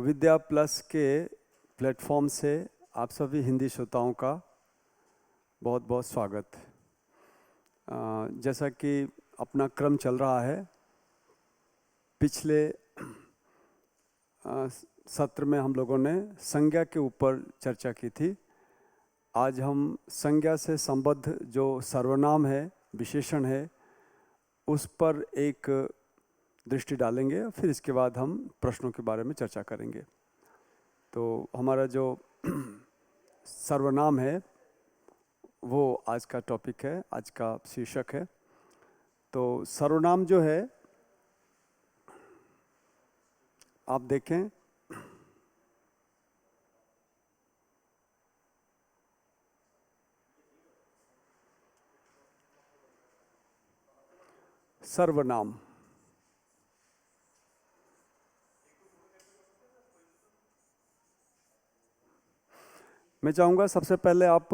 विद्या plus के platform से आप सभी हिंदी श्रोताओं का बहुत बहुत स्वागत। जैसा कि अपना क्रम चल रहा है, पिछले सत्र में हम लोगों ने संज्ञा के ऊपर चर्चा की थी। आज हम संज्ञा से संबद्ध जो सर्वनाम है, विशेषण है, उस पर एक दृष्टि डालेंगे। फिर इसके बाद हम प्रश्नों के बारे में चर्चा करेंगे। तो हमारा जो सर्वनाम है वो आज का टॉपिक है, आज का शीर्षक है। तो सर्वनाम जो है, आप देखें, सर्वनाम मैं चाहूँगा सबसे पहले आप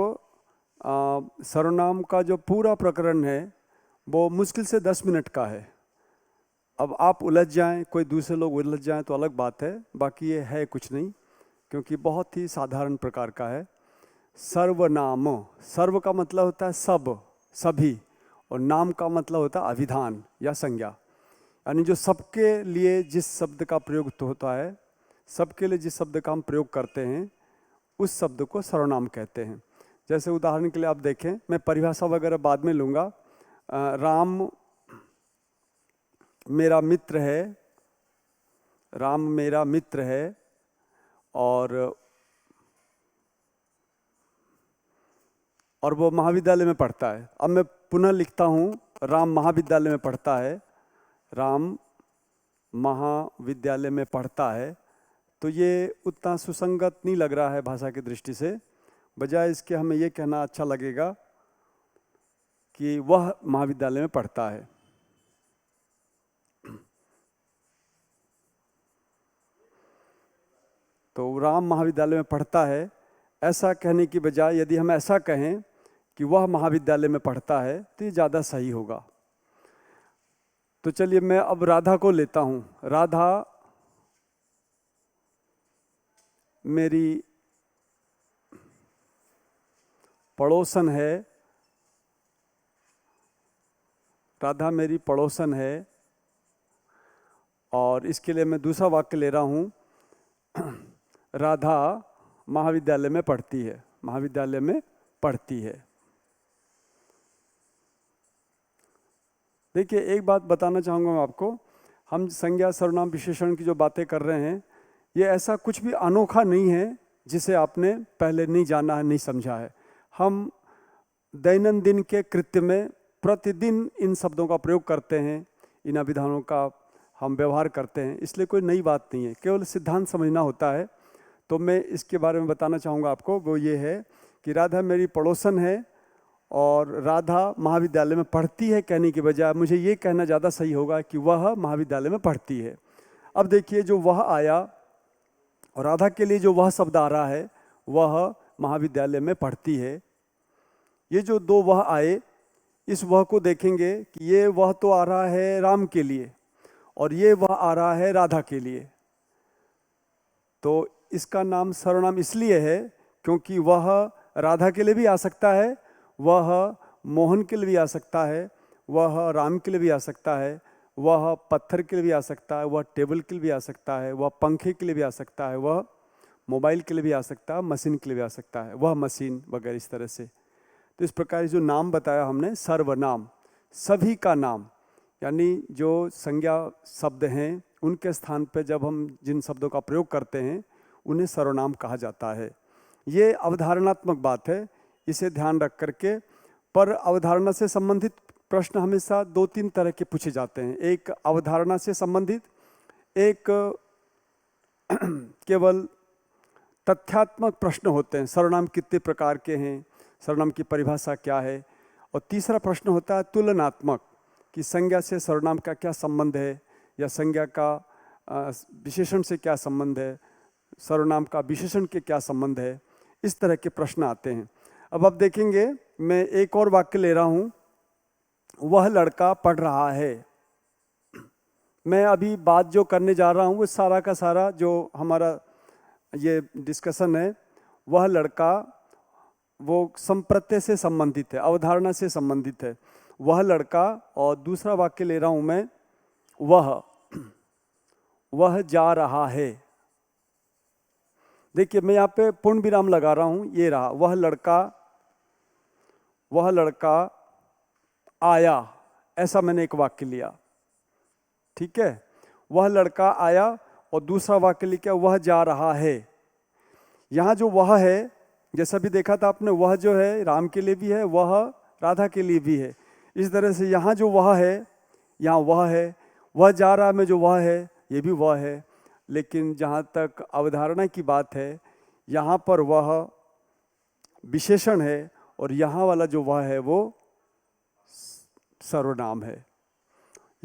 सर्वनाम का जो पूरा प्रकरण है वो मुश्किल से 10 मिनट का है। अब आप उलझ जाएं, कोई दूसरे लोग उलझ जाएं तो अलग बात है, बाकी ये है कुछ नहीं, क्योंकि बहुत ही साधारण प्रकार का है। सर्वनाम, सर्व का मतलब होता है सब, सभी, और नाम का मतलब होता है अभिधान या संज्ञा, यानी जो सबके लिए जिस शब्द का प्रयोग होता है, सबके लिए जिस शब्द का हम प्रयोग करते हैं, उस शब्द को सर्वनाम कहते हैं। जैसे उदाहरण के लिए आप देखें, मैं परिभाषा वगैरह बाद में लूँगा। राम मेरा मित्र है, राम मेरा मित्र है, और वो महाविद्यालय में पढ़ता है। अब मैं पुनः लिखता हूँ, राम महाविद्यालय में पढ़ता है, राम महाविद्यालय में पढ़ता है, तो ये उतना सुसंगत नहीं लग रहा है भाषा की दृष्टि से। बजाय इसके हमें ये कहना अच्छा लगेगा कि वह महाविद्यालय में पढ़ता है। तो राम महाविद्यालय में पढ़ता है, ऐसा कहने की बजाय यदि हम ऐसा कहें कि वह महाविद्यालय में पढ़ता है तो ये ज़्यादा सही होगा। तो चलिए मैं अब राधा को लेता हूँ। राधा मेरी पड़ोसन है, राधा मेरी पड़ोसन है, और इसके लिए मैं दूसरा वाक्य ले रहा हूँ, राधा महाविद्यालय में पढ़ती है, महाविद्यालय में पढ़ती है। देखिए, एक बात बताना चाहूँगा मैं आपको, हम संज्ञा सर्वनाम विशेषण की जो बातें कर रहे हैं, ये ऐसा कुछ भी अनोखा नहीं है जिसे आपने पहले नहीं जाना है, नहीं समझा है। हम दैनंदिन के कृत्य में प्रतिदिन इन शब्दों का प्रयोग करते हैं, इन अभिधानों का हम व्यवहार करते हैं, इसलिए कोई नई बात नहीं है, केवल सिद्धांत समझना होता है। तो मैं इसके बारे में बताना चाहूँगा आपको, वो ये है कि राधा मेरी पड़ोसन है और राधा महाविद्यालय में पढ़ती है कहने की बजाय मुझे ये कहना ज़्यादा सही होगा कि वह महाविद्यालय में पढ़ती है। अब देखिए, जो वह आया और राधा के लिए जो वह शब्द आ रहा है, वह महाविद्यालय में पढ़ती है। ये जो दो वह आए, इस वह को देखेंगे कि ये वह तो आ रहा है राम के लिए और ये वह आ रहा है राधा के लिए। तो इसका नाम सर्वनाम इसलिए है क्योंकि वह राधा के लिए भी आ सकता है, वह मोहन के लिए भी आ सकता है, वह राम के लिए भी आ सकता है, वह पत्थर के लिए भी आ सकता है, वह टेबल के लिए भी आ सकता है, वह पंखे के लिए भी आ सकता है, वह मोबाइल के लिए भी आ सकता है, मशीन के लिए भी आ सकता है, वह मशीन वगैरह, इस तरह से। तो इस प्रकार जो नाम बताया हमने, सर्वनाम, सभी का नाम, यानी जो संज्ञा शब्द हैं उनके स्थान पर जब हम जिन शब्दों का प्रयोग करते हैं उन्हें सर्वनाम कहा जाता है। ये अवधारणात्मक बात है, इसे ध्यान रख करके। पर अवधारणा से संबंधित प्रश्न हमेशा 2-3 तरह के पूछे जाते हैं। एक अवधारणा से संबंधित, एक केवल तथ्यात्मक प्रश्न होते हैं, सर्वनाम कितने प्रकार के हैं, सर्वनाम की परिभाषा क्या है, और तीसरा प्रश्न होता है तुलनात्मक, कि संज्ञा से सर्वनाम का क्या संबंध है, या संज्ञा का विशेषण से क्या संबंध है, सर्वनाम का विशेषण के क्या संबंध है। इस तरह के प्रश्न आते हैं। अब आप देखेंगे, मैं एक और वाक्य ले रहा हूँ, वह लड़का पढ़ रहा है। मैं अभी बात जो करने जा रहा हूँ वो सारा का सारा जो हमारा ये डिस्कशन है, वह लड़का वो संप्रत्यय से संबंधित है, अवधारणा से संबंधित है। वह लड़का, और दूसरा वाक्य ले रहा हूँ मैं, वह जा रहा है। देखिए मैं यहाँ पे पूर्ण विराम लगा रहा हूँ, ये रहा वह लड़का आया, ऐसा मैंने एक वाक्य लिया, ठीक है। वह लड़का आया और दूसरा वाक्य लिखा वह जा रहा है। यहाँ जो वह है, जैसा भी देखा था आपने, वह जो है राम के लिए भी है, वह राधा के लिए भी है। इस तरह से यहाँ जो वह है, यहाँ वह है, वह जा रहा में जो वह है, ये भी वह है। लेकिन जहाँ तक अवधारणा की बात है, यहाँ पर वह विशेषण है और यहाँ वाला जो वह है वो सर्वनाम है।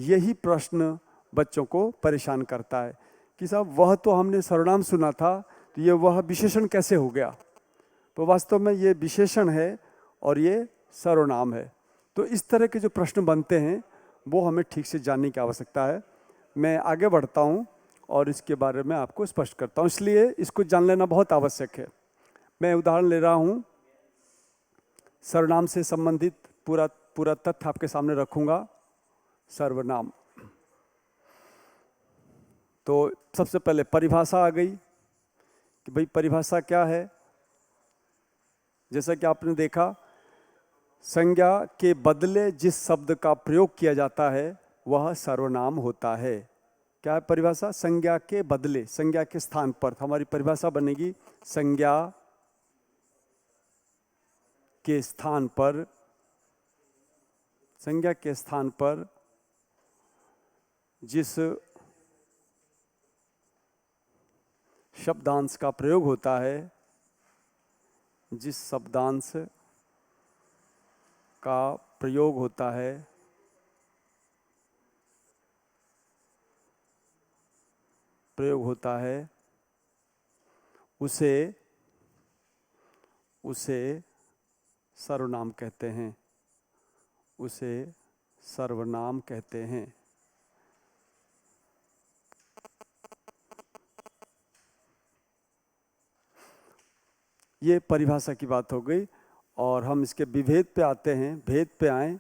यही प्रश्न बच्चों को परेशान करता है कि साहब वह तो हमने सर्वनाम सुना था, तो ये वह विशेषण कैसे हो गया। तो वास्तव में ये विशेषण है और ये सर्वनाम है। तो इस तरह के जो प्रश्न बनते हैं वो हमें ठीक से जानने की आवश्यकता है। मैं आगे बढ़ता हूँ और इसके बारे में आपको स्पष्ट करता हूँ, इसलिए इसको जान लेना बहुत आवश्यक है। मैं उदाहरण ले रहा हूँ, सर्वनाम से संबंधित पूरा तथ्य आपके सामने रखूँगा। सर्वनाम, तो सबसे पहले परिभाषा आ गई कि भाई परिभाषा क्या है। जैसा कि आपने देखा, संज्ञा के बदले जिस शब्द का प्रयोग किया जाता है वह सर्वनाम होता है। क्या है परिभाषा? संज्ञा के बदले, संज्ञा के स्थान पर। हमारी परिभाषा बनेगी संज्ञा के स्थान पर, संज्ञा के स्थान पर जिस शब्दांश का प्रयोग होता है, जिस शब्दांश का प्रयोग होता है उसे सर्वनाम कहते हैं, उसे सर्वनाम कहते हैं। ये परिभाषा की बात हो गई और हम इसके विभेद पे आते हैं। भेद पे आएं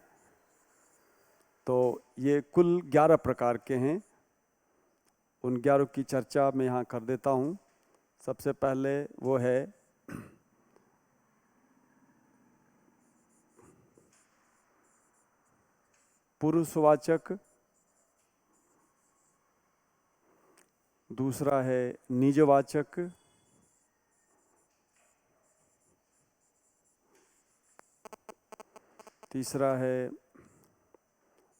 तो ये कुल 11 प्रकार के हैं। उन 11 की चर्चा मैं यहाँ कर देता हूँ। सबसे पहले वो है पुरुषवाचक, दूसरा है निजवाचक, तीसरा है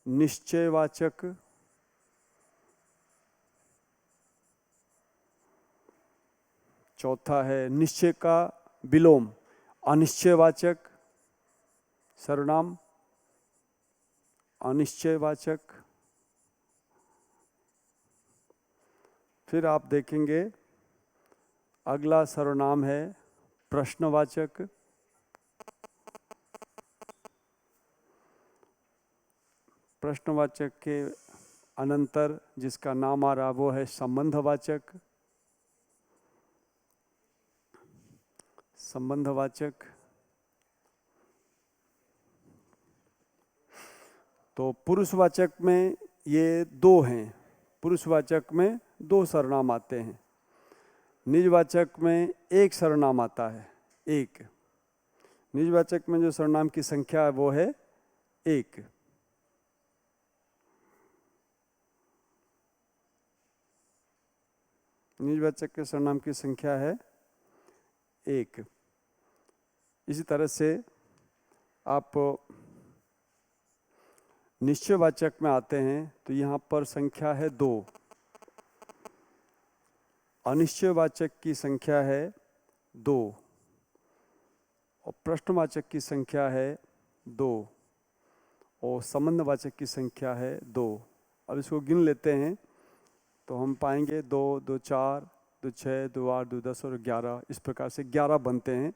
निश्चयवाचक, चौथा है निश्चय का विलोम अनिश्चयवाचक सर्वनाम, अनिश्चयवाचक। फिर आप देखेंगे अगला सर्वनाम है प्रश्नवाचक, प्रश्नवाचक के अनंतर जिसका नाम आ रहा वो है संबंधवाचक, संबंधवाचक। तो पुरुषवाचक में ये 2 हैं, पुरुषवाचक में 2 सर्वनाम आते हैं। निजवाचक में 1 सर्वनाम आता है, 1। निजवाचक में जो सर्वनाम की संख्या है वो है 1। निजवाचक के सर्वनाम की संख्या है 1। इसी तरह से आप निश्चयवाचक में आते हैं तो यहाँ पर संख्या है 2। अनिश्चयवाचक की संख्या है 2 और प्रश्नवाचक की संख्या है 2 और संबंधवाचक की संख्या है 2। अब इसको गिन लेते हैं तो हम पाएंगे 2, 2, 4, 2, 6, 2, 8, 2, 10 और 11। इस प्रकार से 11 बनते हैं।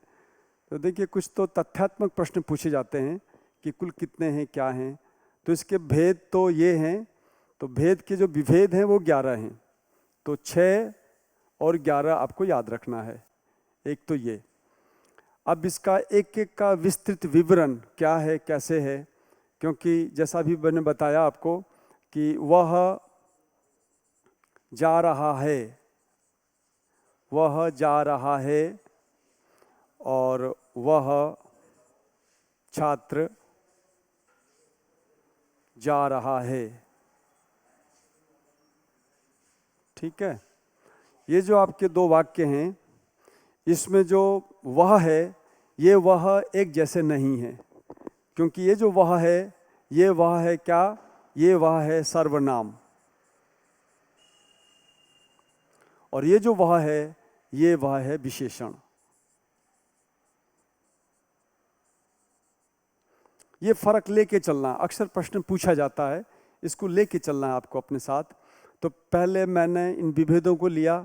तो देखिए कुछ तो तथ्यात्मक प्रश्न पूछे जाते हैं कि कुल कितने हैं, क्या हैं। तो इसके भेद तो ये हैं तो भेद के जो विभेद हैं वो 11 हैं। तो 6 और 11 आपको याद रखना है। एक तो ये। अब इसका एक एक का विस्तृत विवरण क्या है, कैसे है, क्योंकि जैसा भी मैंने बताया आपको कि वह जा रहा है, वह जा रहा है, और वह छात्र जा रहा है। ठीक है। ये जो आपके 2 वाक्य हैं, इसमें जो वह है, ये वह एक जैसे नहीं है, क्योंकि ये जो वह है, ये वह है क्या? ये वह है सर्वनाम, और ये जो वह है, ये वह है विशेषण। ये फर्क लेके चलना, अक्सर प्रश्न पूछा जाता है, इसको लेके चलना है आपको अपने साथ। तो पहले मैंने इन विभेदों को लिया,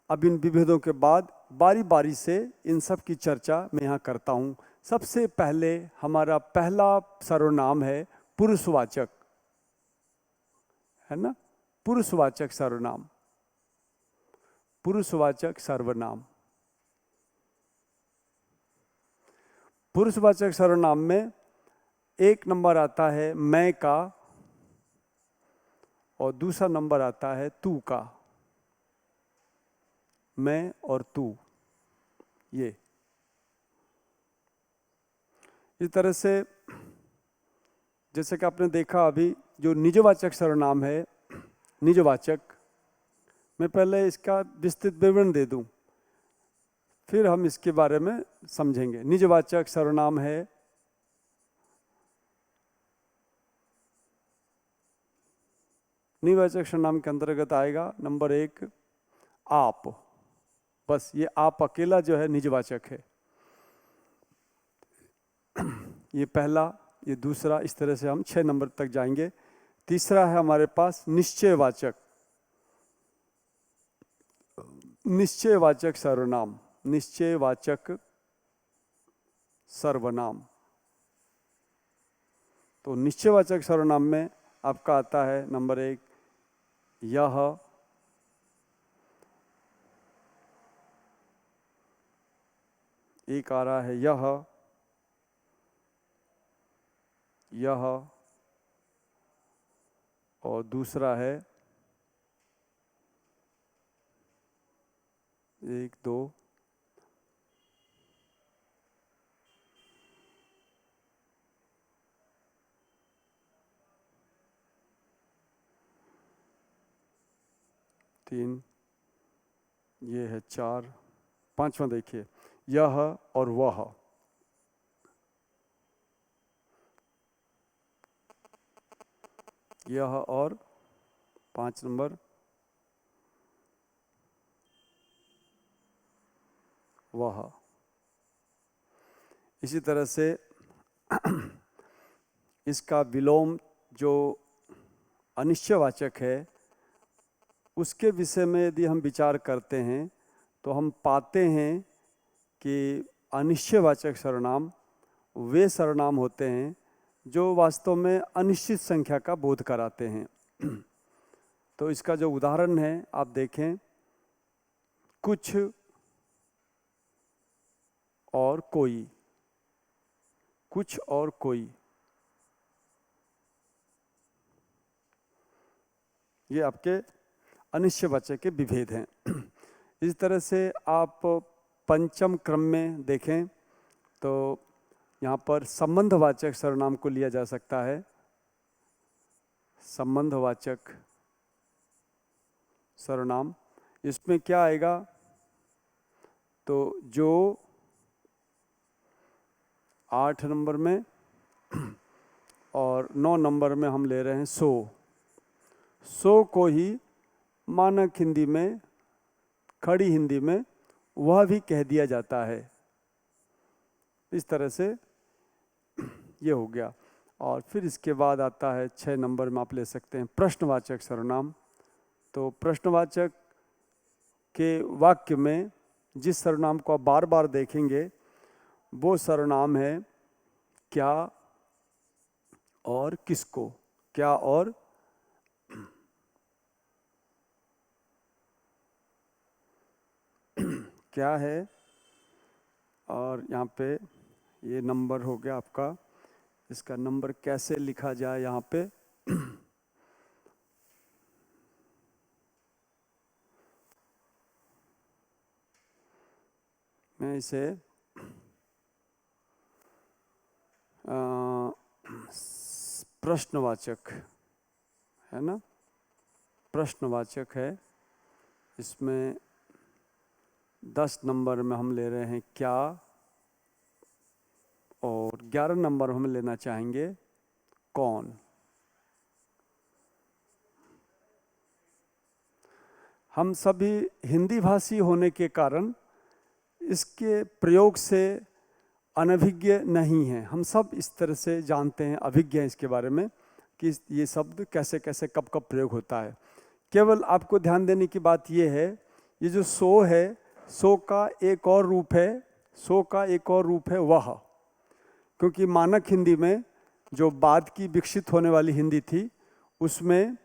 अब इन विभेदों के बाद बारी बारी से इन सब की चर्चा मैं यहाँ करता हूँ। सबसे पहले हमारा पहला सर्वनाम है पुरुषवाचक, है ना? पुरुषवाचक सर्वनाम, पुरुषवाचक सर्वनाम। पुरुषवाचक सर्वनाम में 1 नंबर आता है मैं का, और दूसरा नंबर आता है तू का। मैं और तू, ये इस तरह से, जैसे कि आपने देखा अभी जो निजवाचक सर्वनाम है, निजवाचक, मैं पहले इसका विस्तृत विवरण दे दूं, फिर हम इसके बारे में समझेंगे। निजवाचक सर्वनाम है निजवाचक सर्वनाम के अंतर्गत आएगा नंबर 1 आप। बस ये आप अकेला जो है निजवाचक है। ये पहला, ये दूसरा, इस तरह से हम 6 नंबर तक जाएंगे। तीसरा है हमारे पास निश्चयवाचक, निश्चयवाचक सर्वनाम, निश्चयवाचक सर्वनाम। तो निश्चयवाचक सर्वनाम में आपका आता है नंबर 1 यह, एक आ रहा है यह, यह, और दूसरा है 1 2, तीन, ये है 4, 5वां देखिए यह और वह। यह और 5 नंबर वह। इसी तरह से इसका विलोम जो अनिश्चयवाचक है, उसके विषय में यदि हम विचार करते हैं तो हम पाते हैं कि अनिश्चयवाचक सर्वनाम वे सर्वनाम होते हैं जो वास्तव में अनिश्चित संख्या का बोध कराते हैं। तो इसका जो उदाहरण है आप देखें, कुछ और कोई, कुछ और कोई, ये आपके अनिश्चयवाचक के विभेद हैं। इस तरह से आप पंचम क्रम में देखें तो यहाँ पर संबंधवाचक सर्वनाम को लिया जा सकता है। संबंधवाचक सर्वनाम, इसमें क्या आएगा? तो जो 8 नंबर में और 9 नंबर में हम ले रहे हैं सो को ही मानक हिंदी में, खड़ी हिंदी में वह भी कह दिया जाता है। इस तरह से ये हो गया। और फिर इसके बाद आता है 6 नंबर में आप ले सकते हैं प्रश्नवाचक सर्वनाम। तो प्रश्नवाचक के वाक्य में जिस सर्वनाम को आप बार बार देखेंगे वो सर्वनाम है क्या और किसको, क्या और क्या है, और यहाँ पे ये नंबर हो गया आपका, इसका नंबर कैसे लिखा जाए यहाँ पे। मैं इसे प्रश्नवाचक है ना, प्रश्नवाचक है। इसमें 10 नंबर में हम ले रहे हैं क्या, और 11 नंबर हम लेना चाहेंगे कौन। हम सभी हिंदी भाषी होने के कारण इसके प्रयोग से अनभिज्ञ नहीं हैं। हम सब इस तरह से जानते हैं, अभिज्ञ हैं इसके बारे में कि ये शब्द कैसे कैसे कब कब प्रयोग होता है। केवल आपको ध्यान देने की बात ये है, ये जो सो है, सो का एक और रूप है, सो का एक और रूप है वह। क्योंकि मानक हिंदी में जो बाद की विकसित होने वाली हिंदी थी, उसमें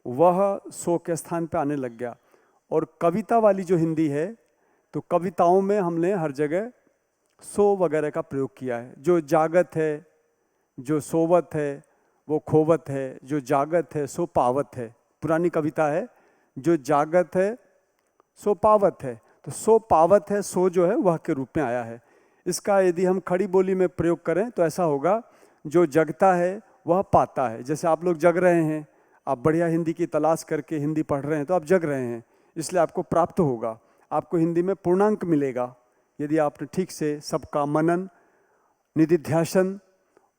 वह सो के स्थान पे आने लग गया। और कविता वाली जो हिंदी है, तो कविताओं में हमने हर जगह सो वगैरह का प्रयोग किया है। जो जागत है, जो सोवत है वो खोवत है, जो जागत है सो पावत है। पुरानी कविता है, जो जागत है सो पावत है, तो सो पावत है, सो जो है वह के रूप में आया है। इसका यदि हम खड़ी बोली में प्रयोग करें तो ऐसा होगा, जो जगता है वह पाता है। जैसे आप लोग जग रहे हैं, आप बढ़िया हिंदी की तलाश करके हिंदी पढ़ रहे हैं तो आप जग रहे हैं, इसलिए आपको प्राप्त होगा, आपको हिंदी में पूर्णांक मिलेगा यदि आपने ठीक से सबका मनन, निधिध्यासन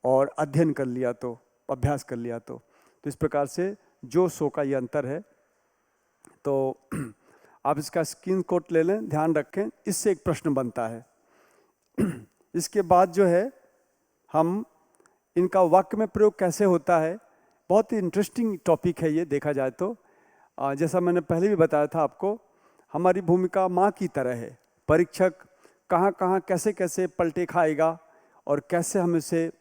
और अध्ययन कर लिया, तो अभ्यास कर लिया। तो इस प्रकार से जो सो का ये अंतर है। तो आप इसका स्क्रीनशॉट ले लें, ध्यान रखें, इससे एक प्रश्न बनता है। इसके बाद जो है, हम इनका वाक्य में प्रयोग कैसे होता है, बहुत ही इंटरेस्टिंग टॉपिक है ये देखा जाए तो। जैसा मैंने पहले भी बताया था आपको, हमारी भूमिका माँ की तरह है। परीक्षक कहाँ कहाँ कैसे कैसे पलटे खाएगा और कैसे हमें इसे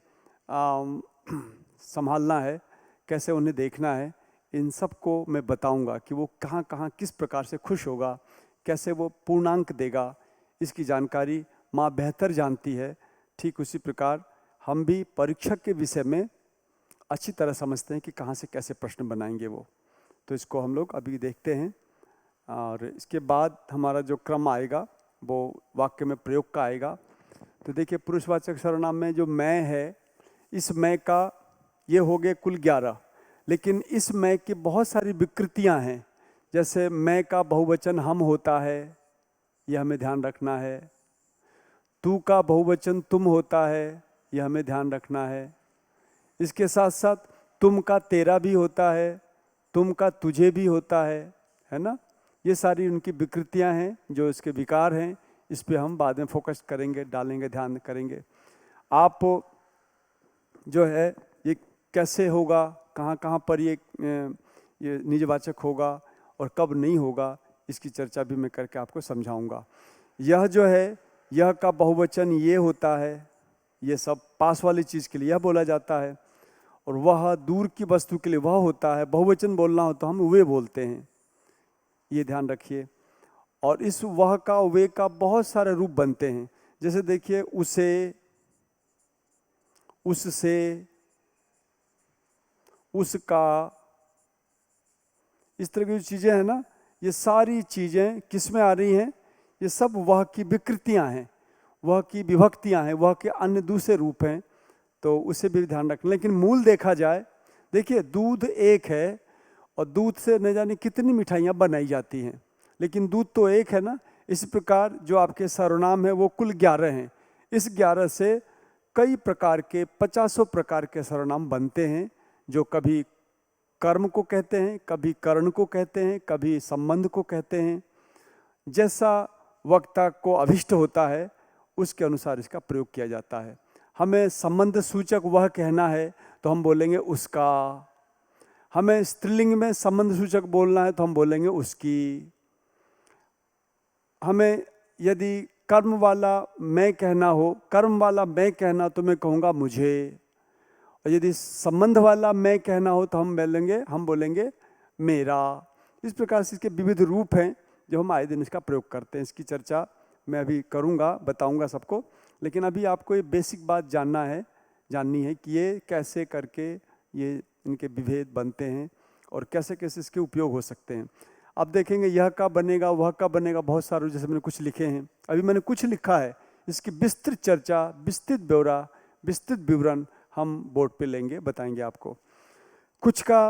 संभालना है, कैसे उन्हें देखना है, इन सब को मैं बताऊंगा कि वो कहाँ कहाँ किस प्रकार से खुश होगा, कैसे वो पूर्णांक देगा, इसकी जानकारी माँ बेहतर जानती है। ठीक उसी प्रकार हम भी परीक्षक के विषय में अच्छी तरह समझते हैं कि कहाँ से कैसे प्रश्न बनाएंगे वो। तो इसको हम लोग अभी देखते हैं, और इसके बाद हमारा जो क्रम आएगा वो वाक्य में प्रयोग का आएगा। तो देखिए, पुरुषवाचक सर्वनाम में जो मैं है, इस मैं का ये हो गए कुल 11, लेकिन इस मैं की बहुत सारी विकृतियां हैं। जैसे मैं का बहुवचन हम होता है, यह हमें ध्यान रखना है। तू का बहुवचन तुम होता है, यह हमें ध्यान रखना है। इसके साथ साथ तुम का तेरा भी होता है, तुम का तुझे भी होता है ना। ये सारी उनकी विकृतियां हैं, जो इसके विकार हैं। इस पे हम बाद में फोकस करेंगे, डालेंगे, ध्यान करेंगे। आप जो है ये कैसे होगा, कहाँ कहाँ पर ये निजवाचक होगा और कब नहीं होगा, इसकी चर्चा भी मैं करके आपको समझाऊंगा। यह जो है, यह का बहुवचन ये होता है, ये सब पास वाली चीज़ के लिए यह बोला जाता है। और वह दूर की वस्तु के लिए वह होता है। बहुवचन बोलना हो तो हम वे बोलते हैं, ये ध्यान रखिए। और इस वह का वे का बहुत सारे रूप बनते हैं। जैसे देखिए, उसे, उससे, उसका, इस तरह की जो चीज़ें हैं ना, ये सारी चीज़ें किस में आ रही हैं? ये सब वह की विकृतियां हैं, वह की विभक्तियां हैं, वह के अन्य दूसरे रूप हैं। तो उसे भी ध्यान रखना। लेकिन मूल देखा जाए, देखिए दूध एक है और दूध से न जाने कितनी मिठाइयाँ बनाई जाती हैं, लेकिन दूध तो एक है ना। इस प्रकार जो आपके सर्वनाम है वो कुल 11 हैं। इस 11 से कई प्रकार के 50 प्रकार के सर्वनाम बनते हैं, जो कभी कर्म को कहते हैं, कभी कर्ण को कहते हैं, कभी संबंध को कहते हैं। जैसा वक्ता को अभिष्ट होता है उसके अनुसार इसका प्रयोग किया जाता है। हमें संबंध सूचक वह कहना है तो हम बोलेंगे उसका। हमें स्त्रीलिंग में संबंध सूचक बोलना है तो हम बोलेंगे उसकी। हमें यदि कर्म वाला मैं कहना हो, कर्म वाला मैं कहना, तो मैं कहूँगा मुझे। और यदि संबंध वाला मैं कहना हो तो हम बोलेंगे मेरा। इस प्रकार से इसके विविध रूप हैं जो हम आए दिन इसका प्रयोग करते हैं। इसकी चर्चा मैं अभी करूँगा, बताऊँगा सबको, लेकिन अभी आपको ये बेसिक बात जाननी है कि ये कैसे करके ये इनके विभेद बनते हैं और कैसे कैसे इसके उपयोग हो सकते हैं। अब देखेंगे यह कब बनेगा, वह कब बनेगा, बहुत सारे जैसे मैंने कुछ लिखे हैं, अभी मैंने कुछ लिखा है, इसकी विस्तृत चर्चा, विस्तृत ब्यौरा, विस्तृत विवरण हम बोर्ड पे लेंगे, बताएंगे आपको। कुछ का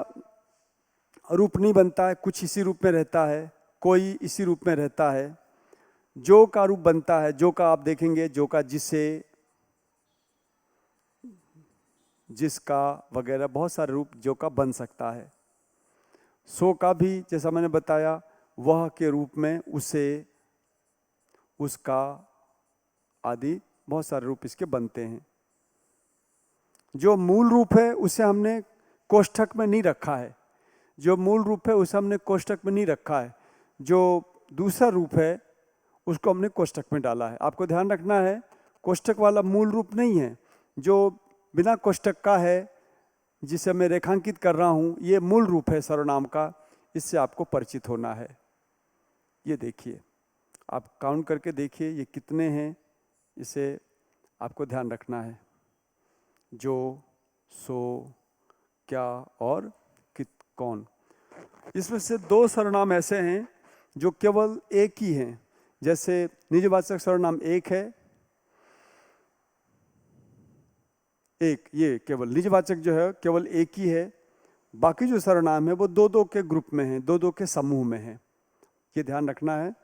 रूप नहीं बनता है, कुछ इसी रूप में रहता है, कोई इसी रूप में रहता है। जो का रूप बनता है, जो का आप देखेंगे, जो का जिसे, जिसका वगैरह बहुत सारे रूप जो का बन सकता है। सो का भी जैसा मैंने बताया, वह के रूप में उसे, उसका आदि बहुत सारे रूप इसके बनते हैं। जो मूल रूप है उसे हमने कोष्ठक में नहीं रखा है, जो मूल रूप है उसे हमने कोष्ठक में नहीं रखा है, जो दूसरा रूप है उसको हमने कोष्ठक में डाला है। आपको ध्यान रखना है, कोष्ठक वाला मूल रूप नहीं है, जो बिना कोष्ठक का है, जिसे मैं रेखांकित कर रहा हूँ, ये मूल रूप है सर्वनाम का, इससे आपको परिचित होना है। ये देखिए, आप काउंट करके देखिए ये कितने हैं, इसे आपको ध्यान रखना है। जो, सो, क्या और कित, कौन। इसमें से दो सर्वनाम ऐसे हैं जो केवल एक ही हैं, जैसे निजवाचक सर्वनाम एक है, एक, ये केवल निजवाचक जो है केवल एक ही है, बाकी जो सर्वनाम है वो दो दो के ग्रुप में है, दो दो के समूह में है, ये ध्यान रखना है।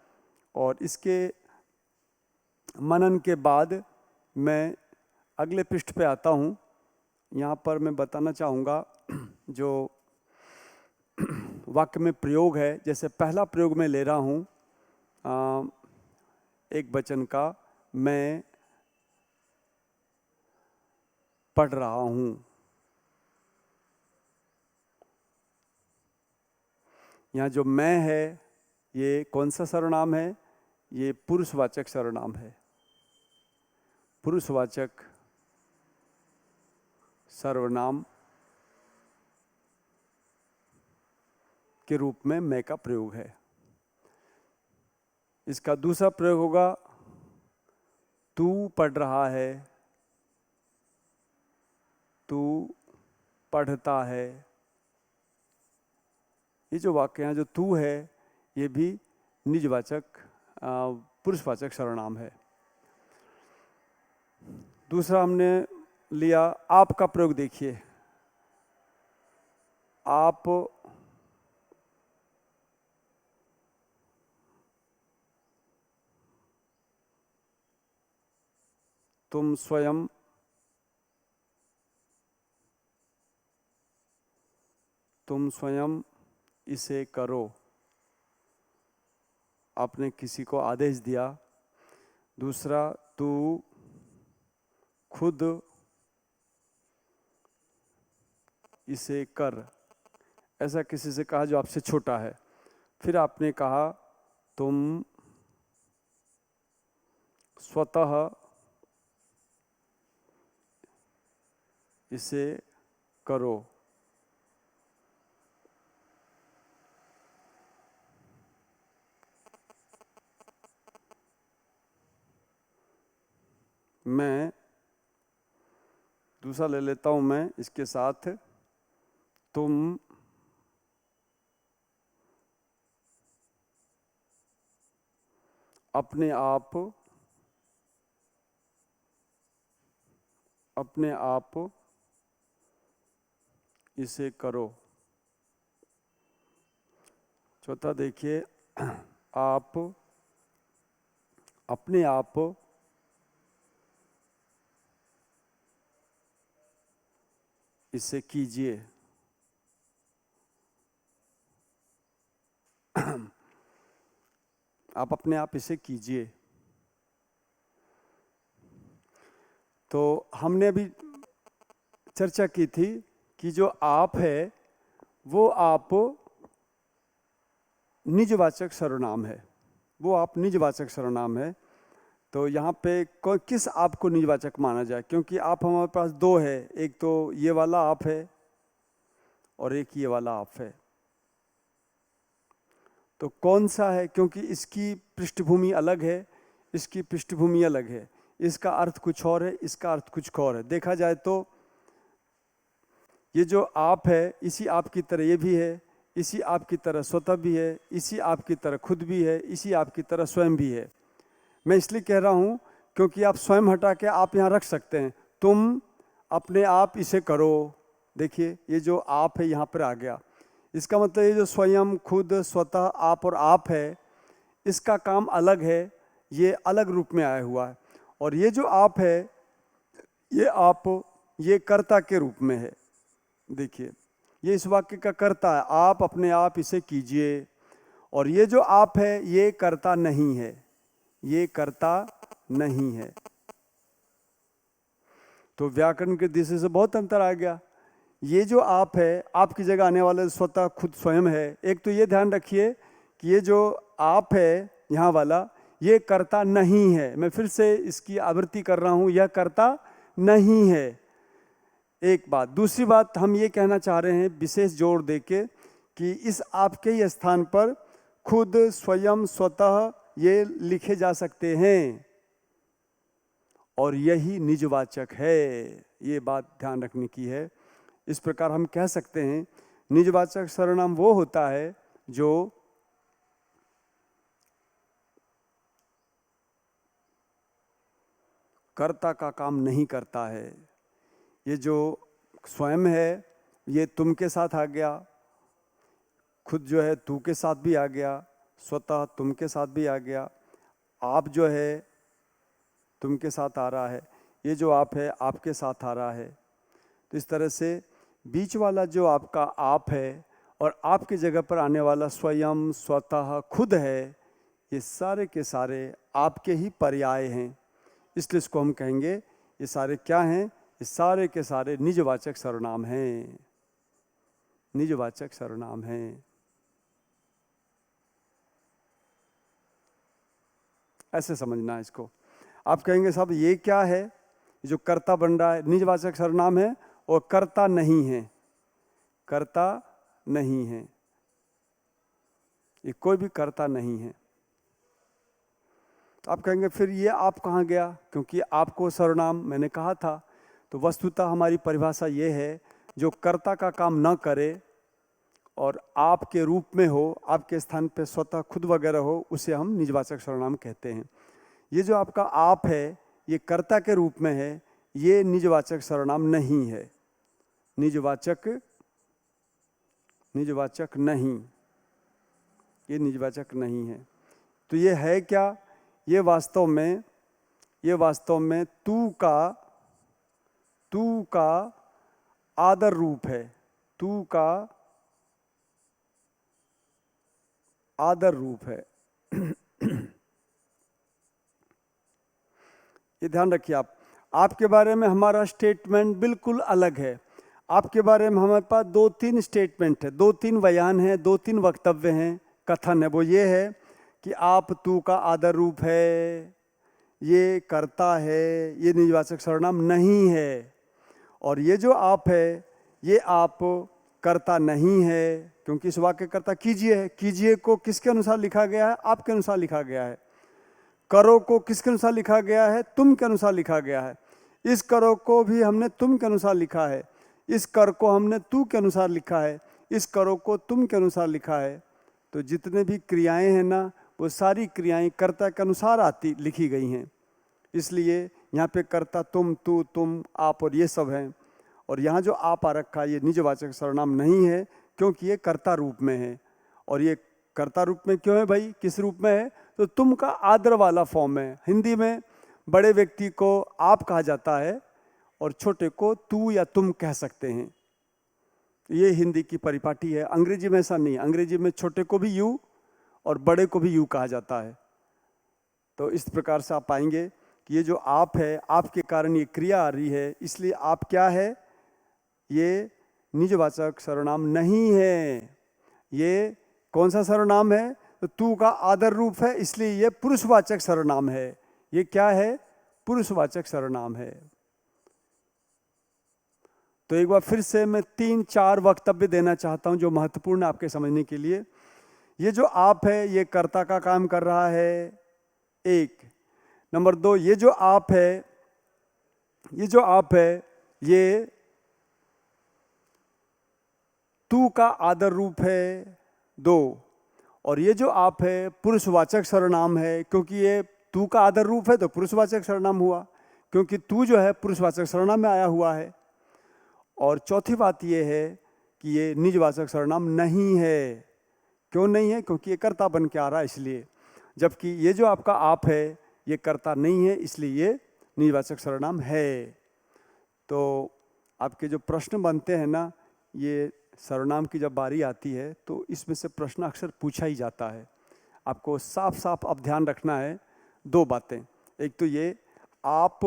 और इसके मनन के बाद मैं अगले पृष्ठ पे आता हूँ। यहाँ पर मैं बताना चाहूँगा जो वाक्य में प्रयोग है, जैसे पहला प्रयोग मैं ले रहा हूँ एक वचन का, मैं पढ़ रहा हूँ। यहाँ जो मैं है ये कौन सा सर्वनाम है, ये पुरुषवाचक सर्वनाम है। पुरुषवाचक सर्वनाम के रूप में मैं का प्रयोग है। इसका दूसरा प्रयोग होगा, तू पढ़ रहा है, तू पढ़ता है। ये जो वाक्य हैं, जो तू है, ये भी निजवाचक पुरुषवाचक सर्वनाम है। दूसरा हमने लिया आप का प्रयोग, देखिए आप, तुम स्वयं, तुम स्वयं इसे करो। आपने किसी को आदेश दिया। दूसरा, तू खुद इसे कर, ऐसा किसी से कहा जो आपसे छोटा है। फिर आपने कहा तुम स्वतः इसे करो। मैं दूसरा ले लेता हूं, मैं इसके साथ तुम अपने आप इसे करो। चौथा देखिए, आप अपने आप इसे कीजिए। आप अपने आप इसे कीजिए। तो हमने अभी चर्चा की थी कि जो आप है वो आप निजवाचक सर्वनाम है, वो आप निजवाचक सर्वनाम है। तो यहाँ पे किस आप को निजवाचक माना जाए, क्योंकि आप हमारे पास दो है, एक तो ये वाला आप है और एक ये वाला आप है। तो कौन सा है, क्योंकि इसकी पृष्ठभूमि अलग है, इसकी पृष्ठभूमि अलग है, इसका अर्थ कुछ और है, इसका अर्थ कुछ और है। देखा जाए तो ये जो आप है, इसी आप की तरह ये भी है, इसी आप की तरह स्वतः भी है, इसी आप की तरह खुद भी है, इसी आप की तरह स्वयं भी है। मैं इसलिए कह रहा हूँ क्योंकि आप स्वयं हटा के आप यहाँ रख सकते हैं, तुम अपने आप इसे करो। देखिए ये जो आप है यहाँ पर आ गया, इसका मतलब ये जो स्वयं, खुद, स्वतः, आप और आप है, इसका काम अलग है, ये अलग रूप में आया हुआ है। और ये जो आप है, ये आप, ये कर्ता के रूप में है। देखिए ये इस वाक्य का कर्ता है, आप अपने आप इसे कीजिए। और ये जो आप है, ये कर्ता नहीं है, ये कर्ता नहीं है। तो व्याकरण के दृष्टि से बहुत अंतर आ गया। ये जो आप है, आपकी जगह आने वाला स्वतः खुद स्वयं है। एक तो ये ध्यान रखिए कि ये जो आप है यहाँ वाला, ये कर्ता नहीं है। मैं फिर से इसकी आवृत्ति कर रहा हूँ, यह कर्ता नहीं है। एक बात। दूसरी बात हम ये कहना चाह रहे हैं विशेष जोर देके कि इस आपके ही स्थान पर खुद, स्वयं, स्वतः ये लिखे जा सकते हैं और यही निजवाचक है। ये बात ध्यान रखने की है। इस प्रकार हम कह सकते हैं निजवाचक सर्वनाम वो होता है जो कर्ता का काम नहीं करता है। ये जो स्वयं है, ये तुम के साथ आ गया, खुद जो है तू के साथ भी आ गया, स्वतः तुम के साथ भी आ गया, आप जो है तुम के साथ आ रहा है, ये जो आप है आपके साथ आ रहा है। तो इस तरह से बीच वाला जो आपका आप है और आपकी जगह पर आने वाला स्वयं, स्वतः, खुद है, ये सारे के सारे आपके ही पर्याय हैं। इसलिए इसको हम कहेंगे ये सारे क्या हैं? ये सारे के सारे निजवाचक सर्वनाम हैं, निजवाचक सर्वनाम हैं। ऐसे समझना है इसको। आप कहेंगे साहब ये क्या है? जो कर्ता बन रहा है निजवाचक सर्वनाम है और कर्ता नहीं है, कर्ता नहीं है, ये कोई भी कर्ता नहीं है। तो आप कहेंगे फिर ये आप कहाँ गया? क्योंकि आपको सर्वनाम मैंने कहा था। तो वस्तुतः हमारी परिभाषा ये है, जो कर्ता का काम न करे और आपके रूप में हो, आपके स्थान पे स्वतः खुद वगैरह हो, उसे हम निजवाचक सर्वनाम कहते हैं। ये जो आपका आप है, ये कर्ता के रूप में है, ये निजवाचक सर्वनाम नहीं है, निजवाचक नहीं, ये निजवाचक नहीं है। तो ये है क्या? ये वास्तव में तू का आदर रूप है, तू का आदर रूप है। ये ध्यान रखिए। आपके बारे में हमारा स्टेटमेंट बिल्कुल अलग है। आपके बारे में हमारे पास 2-3 स्टेटमेंट है, 2-3 बयान है, 2-3 वक्तव्य हैं, कथन है। वो ये है कि आप तू का आदर रूप है, ये कर्ता है, ये निजवाचक सर्वनाम नहीं है। और ये जो आप है, ये आप कर्ता नहीं है, क्योंकि इस वाक्य कर्ता कीजिए है। कीजिए को किसके अनुसार लिखा गया है? आपके अनुसार लिखा गया है। करो को किसके अनुसार लिखा गया है? तुम के अनुसार लिखा गया है। इस करो को भी हमने तुम के अनुसार लिखा है, इस कर को हमने तू के अनुसार लिखा है, इस करो को तुम के अनुसार लिखा है। तो जितने भी क्रियाएं हैं ना, वो सारी क्रियाएं कर्ता के अनुसार लिखी गई हैं। इसलिए यहाँ पे कर्ता तुम, तू, तुम, आप और ये सब हैं। और यहाँ जो आप आ रखा, ये निजवाचक सर्वनाम नहीं है, क्योंकि ये कर्ता रूप में है। और ये कर्ता रूप में क्यों है भाई? किस रूप में है? तो तुम का आदर वाला फॉर्म है। हिंदी में बड़े व्यक्ति को आप कहा जाता है और छोटे को तू या तुम कह सकते हैं। ये हिंदी की परिपाटी है। अंग्रेजी में ऐसा नहीं। अंग्रेजी में छोटे को भी यू और बड़े को भी यू कहा जाता है। तो इस प्रकार से आप पाएंगे कि ये जो आप है, आपके कारण ये क्रिया आ रही है, इसलिए आप क्या है? ये निजवाचक सर्वनाम नहीं है। ये कौन सा सर्वनाम है? तो तू का आदर रूप है, इसलिए ये पुरुषवाचक सर्वनाम है। ये क्या है? पुरुषवाचक सर्वनाम है। तो एक बार फिर से मैं 3-4 वक्तव्य देना चाहता हूं जो महत्वपूर्ण आपके समझने के लिए। ये जो आप है, ये कर्ता का काम कर रहा है। एक, नंबर 2, ये जो आप है, ये जो आप है, ये तू का आदर रूप है 2, और ये जो आप है पुरुषवाचक सर्वनाम है, क्योंकि ये तू का आदर रूप है तो पुरुषवाचक सर्वनाम हुआ, क्योंकि तू जो है पुरुषवाचक सर्वनाम में आया हुआ है। और चौथी बात ये है कि ये निजवाचक सर्वनाम नहीं है। क्यों नहीं है? क्योंकि ये कर्ता बन के आ रहा है इसलिए, जबकि ये जो आपका आप है ये कर्ता नहीं है, इसलिए ये निजवाचक सर्वनाम है। तो आपके जो प्रश्न बनते हैं ना, ये सर्वनाम की जब बारी आती है तो इसमें से प्रश्न अक्सर पूछा ही जाता है। आपको साफ साफ अब ध्यान रखना है 2 बातें। एक तो ये, आप